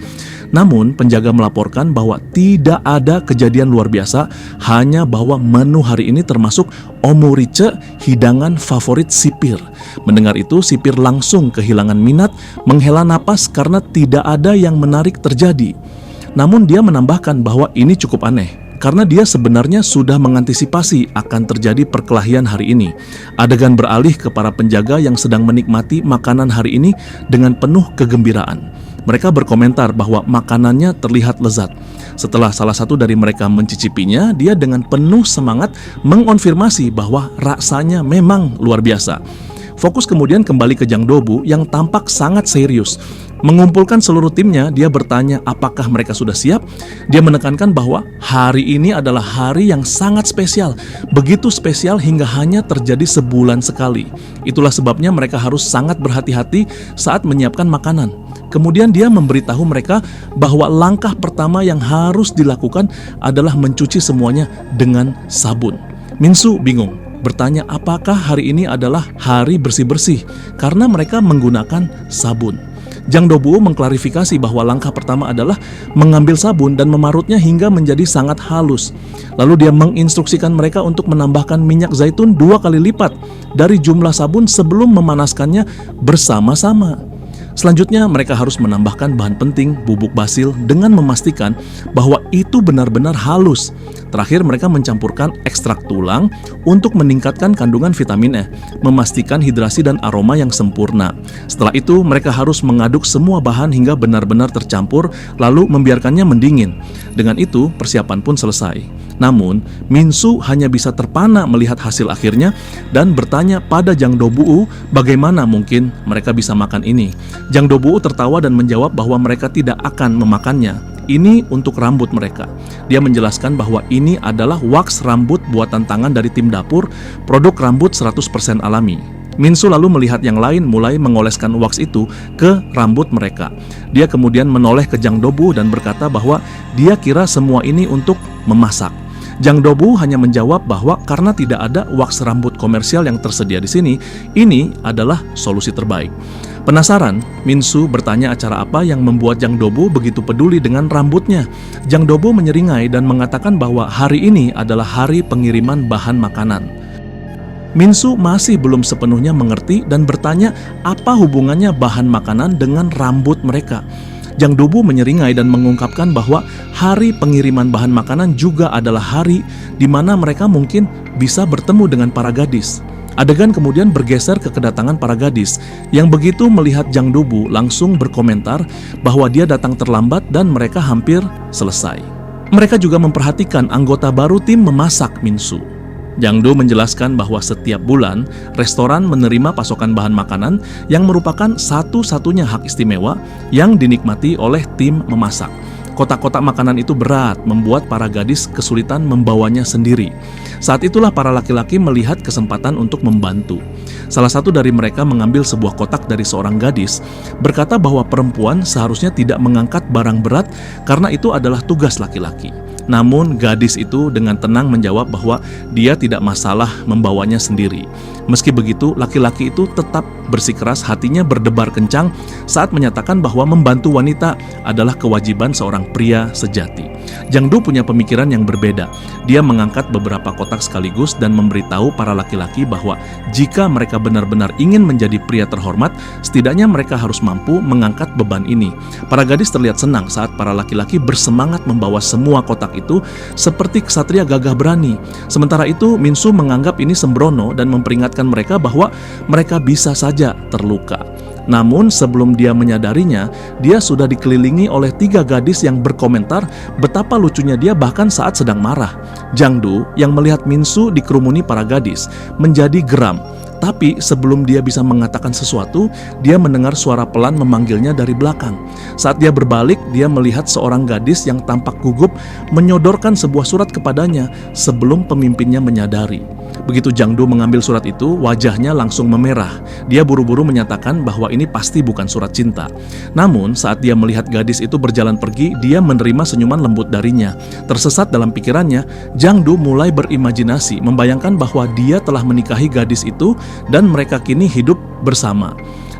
Namun penjaga melaporkan bahwa tidak ada kejadian luar biasa, hanya bahwa menu hari ini termasuk omurice, hidangan favorit sipir. Mendengar itu, sipir langsung kehilangan minat, menghela napas karena tidak ada yang menarik terjadi. Namun dia menambahkan bahwa ini cukup aneh, karena dia sebenarnya sudah mengantisipasi akan terjadi perkelahian hari ini. Adegan beralih ke para penjaga yang sedang menikmati makanan hari ini dengan penuh kegembiraan. Mereka berkomentar bahwa makanannya terlihat lezat. Setelah salah satu dari mereka mencicipinya, dia dengan penuh semangat mengonfirmasi bahwa rasanya memang luar biasa. Fokus kemudian kembali ke Jang Dobu yang tampak sangat serius. Mengumpulkan seluruh timnya, dia bertanya apakah mereka sudah siap. Dia menekankan bahwa hari ini adalah hari yang sangat spesial. Begitu spesial hingga hanya terjadi sebulan sekali. Itulah sebabnya mereka harus sangat berhati-hati saat menyiapkan makanan. Kemudian dia memberitahu mereka bahwa langkah pertama yang harus dilakukan adalah mencuci semuanya dengan sabun. Minsu bingung, bertanya apakah hari ini adalah hari bersih-bersih karena mereka menggunakan sabun. Jang Dobu mengklarifikasi bahwa langkah pertama adalah mengambil sabun dan memarutnya hingga menjadi sangat halus. Lalu dia menginstruksikan mereka untuk menambahkan minyak zaitun 2 kali lipat dari jumlah sabun sebelum memanaskannya bersama-sama. Selanjutnya mereka harus menambahkan bahan penting, bubuk basil, dengan memastikan bahwa itu benar-benar halus. Terakhir mereka mencampurkan ekstrak tulang untuk meningkatkan kandungan vitamin E, memastikan hidrasi dan aroma yang sempurna. Setelah itu mereka harus mengaduk semua bahan hingga benar-benar tercampur, lalu membiarkannya mendingin. Dengan itu persiapan pun selesai. Namun Minsu hanya bisa terpana melihat hasil akhirnya dan bertanya pada Jang Dobu bagaimana mungkin mereka bisa makan ini. Jang Dobu tertawa dan menjawab bahwa mereka tidak akan memakannya. Ini untuk rambut mereka. Dia menjelaskan bahwa ini adalah wax rambut buatan tangan dari tim dapur, produk rambut 100% alami. Minsu lalu melihat yang lain mulai mengoleskan wax itu ke rambut mereka. Dia kemudian menoleh ke Jang Dobu dan berkata bahwa dia kira semua ini untuk memasak. Jang Dobu hanya menjawab bahwa karena tidak ada wax rambut komersial yang tersedia di sini, ini adalah solusi terbaik. Penasaran, Minsu bertanya acara apa yang membuat Jang Dobu begitu peduli dengan rambutnya. Jang Dobu menyeringai dan mengatakan bahwa hari ini adalah hari pengiriman bahan makanan. Minsu masih belum sepenuhnya mengerti dan bertanya apa hubungannya bahan makanan dengan rambut mereka. Jang Dubu menyeringai dan mengungkapkan bahwa hari pengiriman bahan makanan juga adalah hari di mana mereka mungkin bisa bertemu dengan para gadis. Adegan kemudian bergeser ke kedatangan para gadis yang begitu melihat Jang Dubu langsung berkomentar bahwa dia datang terlambat dan mereka hampir selesai. Mereka juga memperhatikan anggota baru tim memasak Minsu. Jang Du menjelaskan bahwa setiap bulan restoran menerima pasokan bahan makanan yang merupakan satu-satunya hak istimewa yang dinikmati oleh tim memasak. Kotak-kotak makanan itu berat, membuat para gadis kesulitan membawanya sendiri. Saat itulah para laki-laki melihat kesempatan untuk membantu. Salah satu dari mereka mengambil sebuah kotak dari seorang gadis, berkata bahwa perempuan seharusnya tidak mengangkat barang berat karena itu adalah tugas laki-laki. Namun gadis itu dengan tenang menjawab bahwa dia tidak masalah membawanya sendiri. Meski begitu, laki-laki itu tetap bersikeras, hatinya berdebar kencang saat menyatakan bahwa membantu wanita adalah kewajiban seorang pria sejati. Jang Du punya pemikiran yang berbeda. Dia mengangkat beberapa kotak sekaligus dan memberitahu para laki-laki bahwa jika mereka benar-benar ingin menjadi pria terhormat, setidaknya mereka harus mampu mengangkat beban ini. Para gadis terlihat senang saat para laki-laki bersemangat membawa semua kotak itu seperti ksatria gagah berani. Sementara itu, Minsu menganggap ini sembrono dan memperingatkan mereka bahwa mereka bisa saja terluka. Namun sebelum dia menyadarinya, dia sudah dikelilingi oleh 3 gadis yang berkomentar betapa lucunya dia bahkan saat sedang marah. Jang Du yang melihat Minsu dikerumuni para gadis menjadi geram. Tapi sebelum dia bisa mengatakan sesuatu, dia mendengar suara pelan memanggilnya dari belakang. Saat dia berbalik, dia melihat seorang gadis yang tampak gugup menyodorkan sebuah surat kepadanya sebelum pemimpinnya menyadari. Begitu Jang Du mengambil surat itu, wajahnya langsung memerah. Dia buru-buru menyatakan bahwa ini pasti bukan surat cinta. Namun saat dia melihat gadis itu berjalan pergi, dia menerima senyuman lembut darinya. Tersesat dalam pikirannya, Jang Du mulai berimajinasi, membayangkan bahwa dia telah menikahi gadis itu dan mereka kini hidup bersama.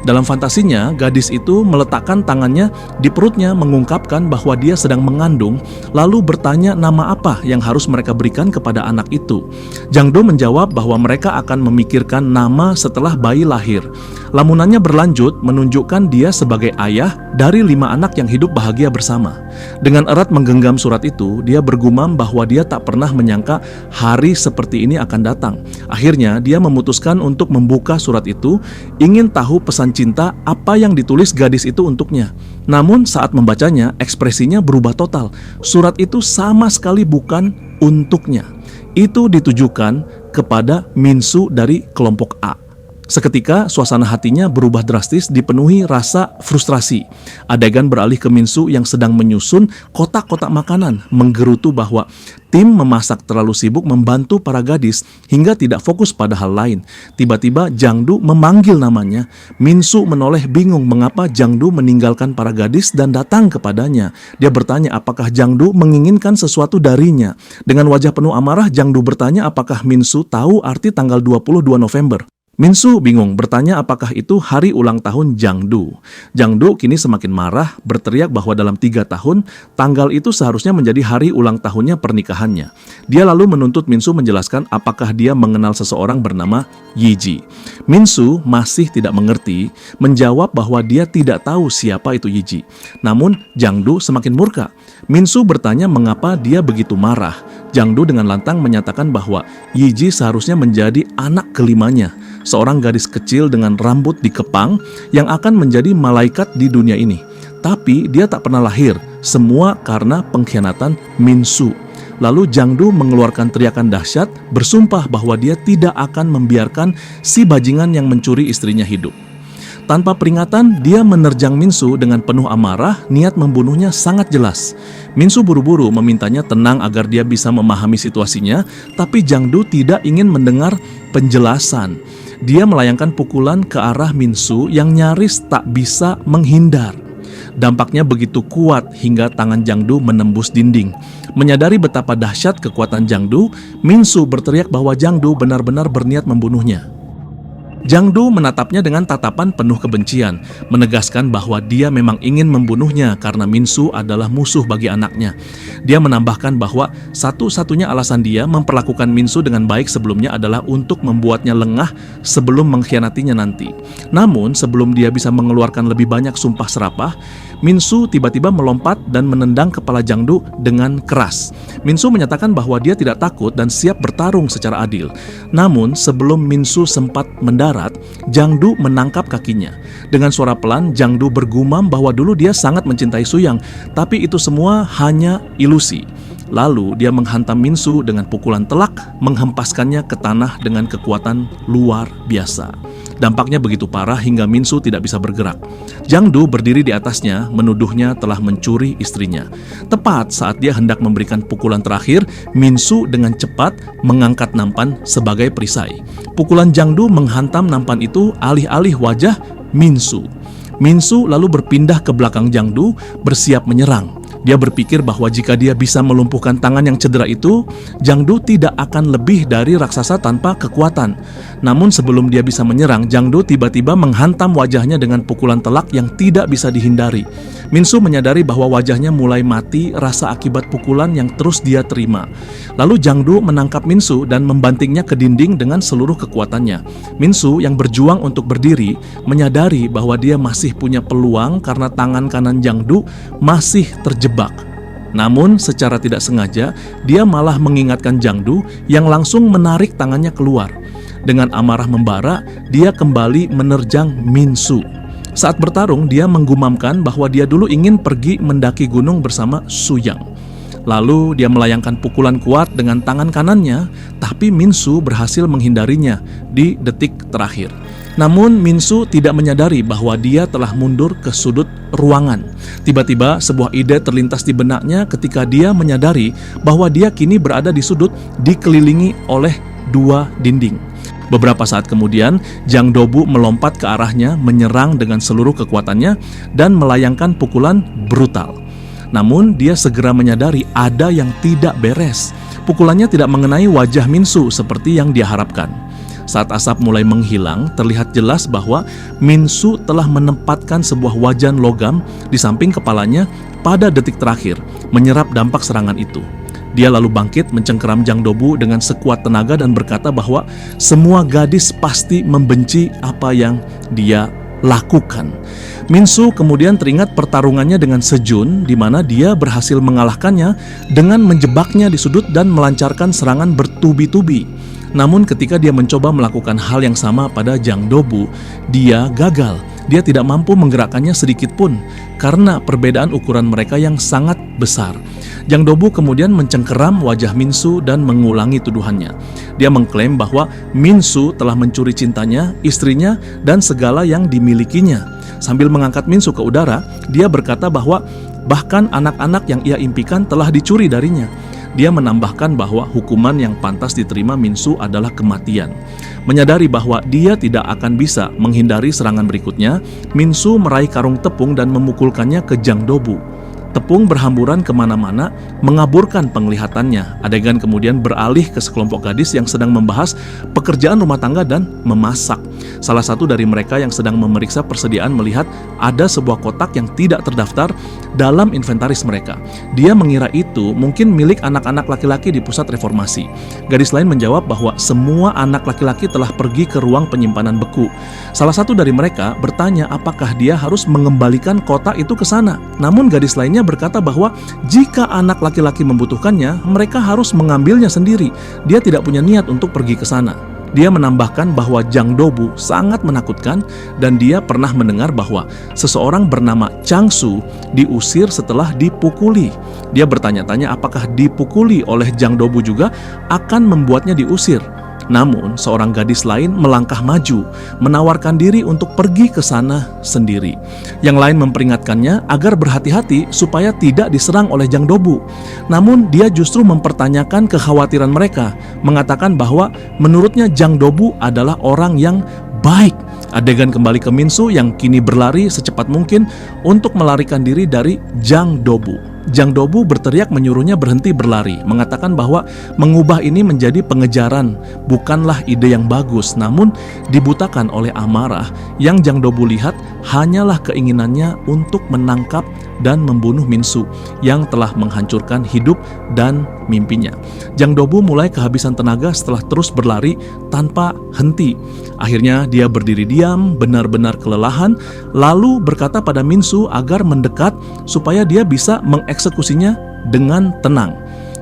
Dalam fantasinya, gadis itu meletakkan tangannya di perutnya mengungkapkan bahwa dia sedang mengandung, lalu bertanya nama apa yang harus mereka berikan kepada anak itu. Jang Do menjawab bahwa mereka akan memikirkan nama setelah bayi lahir. Lamunannya berlanjut menunjukkan dia sebagai ayah dari 5 anak yang hidup bahagia bersama. Dengan erat menggenggam surat itu, dia bergumam bahwa dia tak pernah menyangka hari seperti ini akan datang. Akhirnya, dia memutuskan untuk membuka surat itu, ingin tahu pesan cinta apa yang ditulis gadis itu untuknya. Namun saat membacanya, ekspresinya berubah total. Surat itu sama sekali bukan untuknya. Itu ditujukan kepada Minsu dari kelompok A. Seketika suasana hatinya berubah drastis, dipenuhi rasa frustrasi. Adegan beralih ke Minsu yang sedang menyusun kotak-kotak makanan, menggerutu bahwa tim memasak terlalu sibuk membantu para gadis hingga tidak fokus pada hal lain. Tiba-tiba Jang Du memanggil namanya. Minsu menoleh bingung mengapa Jang Du meninggalkan para gadis dan datang kepadanya. Dia bertanya apakah Jang Du menginginkan sesuatu darinya. Dengan wajah penuh amarah, Jang Du bertanya apakah Minsu tahu arti tanggal 22 November. Minsu bingung, bertanya apakah itu hari ulang tahun Jang Du. Jang Du kini semakin marah, berteriak bahwa dalam 3 tahun, tanggal itu seharusnya menjadi hari ulang tahunnya pernikahannya. Dia lalu menuntut Minsu menjelaskan apakah dia mengenal seseorang bernama Yiji. Minsu masih tidak mengerti, menjawab bahwa dia tidak tahu siapa itu Yiji. Namun Jang Du semakin murka. Minsu bertanya mengapa dia begitu marah. Jang Du dengan lantang menyatakan bahwa Yiji seharusnya menjadi anak kelimanya, seorang gadis kecil dengan rambut dikepang yang akan menjadi malaikat di dunia ini. Tapi dia tak pernah lahir, semua karena pengkhianatan Minsu. Lalu Jang Du mengeluarkan teriakan dahsyat, bersumpah bahwa dia tidak akan membiarkan si bajingan yang mencuri istrinya hidup. Tanpa peringatan, dia menerjang Minsu dengan penuh amarah, niat membunuhnya sangat jelas. Minsu buru-buru memintanya tenang agar dia bisa memahami situasinya, tapi Jang Du tidak ingin mendengar penjelasan. Dia melayangkan pukulan ke arah Minsu yang nyaris tak bisa menghindar. Dampaknya begitu kuat hingga tangan Jang Du menembus dinding. Menyadari betapa dahsyat kekuatan Jang Du, Minsu berteriak bahwa Jang Du benar-benar berniat membunuhnya. Jang Du menatapnya dengan tatapan penuh kebencian, menegaskan bahwa dia memang ingin membunuhnya karena Minsu adalah musuh bagi anaknya. Dia menambahkan bahwa satu-satunya alasan dia memperlakukan Minsu dengan baik sebelumnya adalah untuk membuatnya lengah sebelum mengkhianatinya nanti. Namun sebelum dia bisa mengeluarkan lebih banyak sumpah serapah, Minsu tiba-tiba melompat dan menendang kepala Jangdu dengan keras. Minsu menyatakan bahwa dia tidak takut dan siap bertarung secara adil. Namun sebelum Minsu sempat mendarat, Jangdu menangkap kakinya. Dengan suara pelan, Jangdu bergumam bahwa dulu dia sangat mencintai Suyang, tapi itu semua hanya ilusi. Lalu dia menghantam Minsu dengan pukulan telak, menghempaskannya ke tanah dengan kekuatan luar biasa. Dampaknya begitu parah hingga Minsu tidak bisa bergerak. Jangdu berdiri di atasnya, menuduhnya telah mencuri istrinya. Tepat saat dia hendak memberikan pukulan terakhir, Minsu dengan cepat mengangkat nampan sebagai perisai. Pukulan Jangdu menghantam nampan itu alih-alih wajah Minsu. Minsu lalu berpindah ke belakang Jangdu, bersiap menyerang. Dia berpikir bahwa jika dia bisa melumpuhkan tangan yang cedera itu, Jangdu tidak akan lebih dari raksasa tanpa kekuatan. Namun sebelum dia bisa menyerang, Jangdu tiba-tiba menghantam wajahnya dengan pukulan telak yang tidak bisa dihindari. Minsu menyadari bahwa wajahnya mulai mati rasa akibat pukulan yang terus dia terima. Lalu Jangdu menangkap Minsu dan membantingnya ke dinding dengan seluruh kekuatannya. Minsu yang berjuang untuk berdiri menyadari bahwa dia masih punya peluang karena tangan kanan Jangdu masih terjebak. Namun secara tidak sengaja dia malah mengingatkan Jangdu yang langsung menarik tangannya keluar. Dengan amarah membara, dia kembali menerjang Minsu. Saat bertarung, dia menggumamkan bahwa dia dulu ingin pergi mendaki gunung bersama Suyang. Lalu dia melayangkan pukulan kuat dengan tangan kanannya, tapi Minsu berhasil menghindarinya di detik terakhir. Namun Minsu tidak menyadari bahwa dia telah mundur ke sudut ruangan. Tiba-tiba sebuah ide terlintas di benaknya ketika dia menyadari bahwa dia kini berada di sudut dikelilingi oleh dua dinding. Beberapa saat kemudian, Jang Dobu melompat ke arahnya, menyerang dengan seluruh kekuatannya dan melayangkan pukulan brutal. Namun dia segera menyadari ada yang tidak beres. Pukulannya tidak mengenai wajah Minsu seperti yang dia harapkan. Saat asap mulai menghilang, terlihat jelas bahwa Minsu telah menempatkan sebuah wajan logam di samping kepalanya pada detik terakhir, menyerap dampak serangan itu. Dia lalu bangkit mencengkeram Jang Dobu dengan sekuat tenaga dan berkata bahwa semua gadis pasti membenci apa yang dia lakukan. Minsu kemudian teringat pertarungannya dengan Sejun, di mana dia berhasil mengalahkannya dengan menjebaknya di sudut dan melancarkan serangan bertubi-tubi. Namun ketika dia mencoba melakukan hal yang sama pada Jang Dobu, dia gagal. Dia tidak mampu menggerakkannya sedikit pun karena perbedaan ukuran mereka yang sangat besar. Jang Dobu kemudian mencengkeram wajah Minsu dan mengulangi tuduhannya. Dia mengklaim bahwa Minsu telah mencuri cintanya, istrinya, dan segala yang dimilikinya. Sambil mengangkat Minsu ke udara, dia berkata bahwa bahkan anak-anak yang ia impikan telah dicuri darinya. Dia menambahkan bahwa hukuman yang pantas diterima Minsu adalah kematian. Menyadari bahwa dia tidak akan bisa menghindari serangan berikutnya, Minsu meraih karung tepung dan memukulkannya ke Jang Dobu. Tepung berhamburan kemana-mana, mengaburkan penglihatannya. Adegan kemudian beralih ke sekelompok gadis yang sedang membahas pekerjaan rumah tangga dan memasak. Salah satu dari mereka yang sedang memeriksa persediaan melihat ada sebuah kotak yang tidak terdaftar dalam inventaris mereka. Dia mengira itu mungkin milik anak-anak laki-laki di pusat reformasi. Gadis lain menjawab bahwa semua anak laki-laki telah pergi ke ruang penyimpanan beku. Salah satu dari mereka bertanya apakah dia harus mengembalikan kotak itu ke sana. Namun gadis lainnya berkata bahwa jika anak laki-laki membutuhkannya, mereka harus mengambilnya sendiri. Dia tidak punya niat untuk pergi ke sana. Dia menambahkan bahwa Jang Dobu sangat menakutkan dan dia pernah mendengar bahwa seseorang bernama Changsu diusir setelah dipukuli. Dia bertanya-tanya apakah dipukuli oleh Jang Dobu juga akan membuatnya diusir. Namun, seorang gadis lain melangkah maju, menawarkan diri untuk pergi ke sana sendiri. Yang lain memperingatkannya agar berhati-hati supaya tidak diserang oleh Jang Dobu. Namun, dia justru mempertanyakan kekhawatiran mereka, mengatakan bahwa menurutnya Jang Dobu adalah orang yang baik. Adegan kembali ke Minsu yang kini berlari secepat mungkin untuk melarikan diri dari Jang Dobu. Jang Dobu berteriak menyuruhnya berhenti berlari, mengatakan bahwa mengubah ini menjadi pengejaran bukanlah ide yang bagus, namun dibutakan oleh amarah yang Jang Dobu lihat hanyalah keinginannya untuk menangkap dan membunuh Minsu yang telah menghancurkan hidup dan mimpinya. Jang Dobu mulai kehabisan tenaga setelah terus berlari tanpa henti. Akhirnya dia berdiri diam, benar-benar kelelahan, lalu berkata pada Minsu agar mendekat supaya dia bisa mengeksekusinya dengan tenang.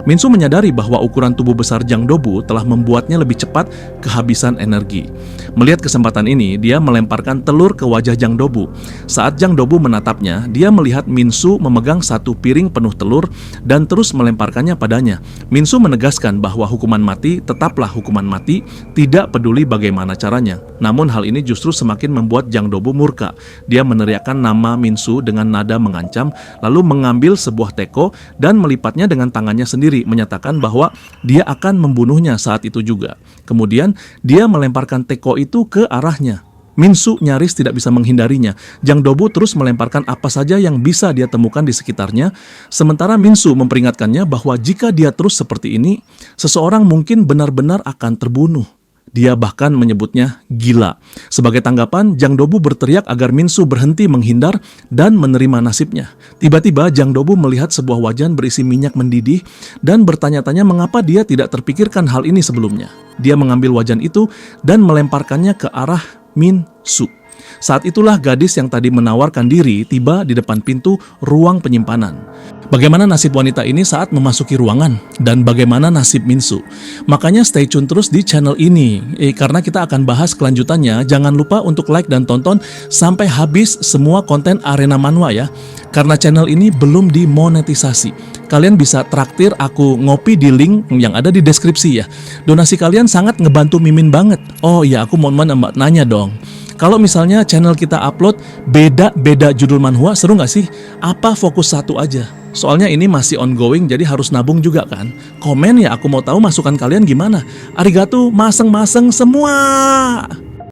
Minsu menyadari bahwa ukuran tubuh besar Jang Dobu telah membuatnya lebih cepat kehabisan energi. Melihat kesempatan ini, dia melemparkan telur ke wajah Jang Dobu. Saat Jang Dobu menatapnya, dia melihat Minsu memegang satu piring penuh telur dan terus melemparkannya padanya. Minsu menegaskan bahwa hukuman mati tetaplah hukuman mati, tidak peduli bagaimana caranya. Namun hal ini justru semakin membuat Jang Dobu murka. Dia meneriakkan nama Minsu dengan nada mengancam, lalu mengambil sebuah teko dan melipatnya dengan tangannya sendiri, menyatakan bahwa dia akan membunuhnya saat itu juga. Kemudian dia melemparkan teko itu ke arahnya. Minsu nyaris tidak bisa menghindarinya. Jang Dobu terus melemparkan apa saja yang bisa dia temukan di sekitarnya, sementara Minsu memperingatkannya bahwa jika dia terus seperti ini, seseorang mungkin benar-benar akan terbunuh. Dia bahkan menyebutnya gila. Sebagai tanggapan, Jang Dobu berteriak agar Minsu berhenti menghindar dan menerima nasibnya. Tiba-tiba Jang Dobu melihat sebuah wajan berisi minyak mendidih dan bertanya-tanya mengapa dia tidak terpikirkan hal ini sebelumnya. Dia mengambil wajan itu dan melemparkannya ke arah Minsu. Saat itulah gadis yang tadi menawarkan diri tiba di depan pintu ruang penyimpanan. Bagaimana nasib wanita ini saat memasuki ruangan dan bagaimana nasib Minsu? Makanya stay tune terus di channel ini karena kita akan bahas kelanjutannya. Jangan lupa untuk like dan tonton sampai habis semua konten Arena Manhwa ya. Karena channel ini belum dimonetisasi. Kalian bisa traktir aku ngopi di link yang ada di deskripsi ya. Donasi kalian sangat ngebantu Mimin banget. Oh iya, aku mau nanya dong. Kalau misalnya channel kita upload beda-beda judul manhwa, seru nggak sih? Apa fokus satu aja? Soalnya ini masih ongoing, jadi harus nabung juga kan? Komen ya, aku mau tahu masukan kalian gimana. Arigato, maseng-maseng semua!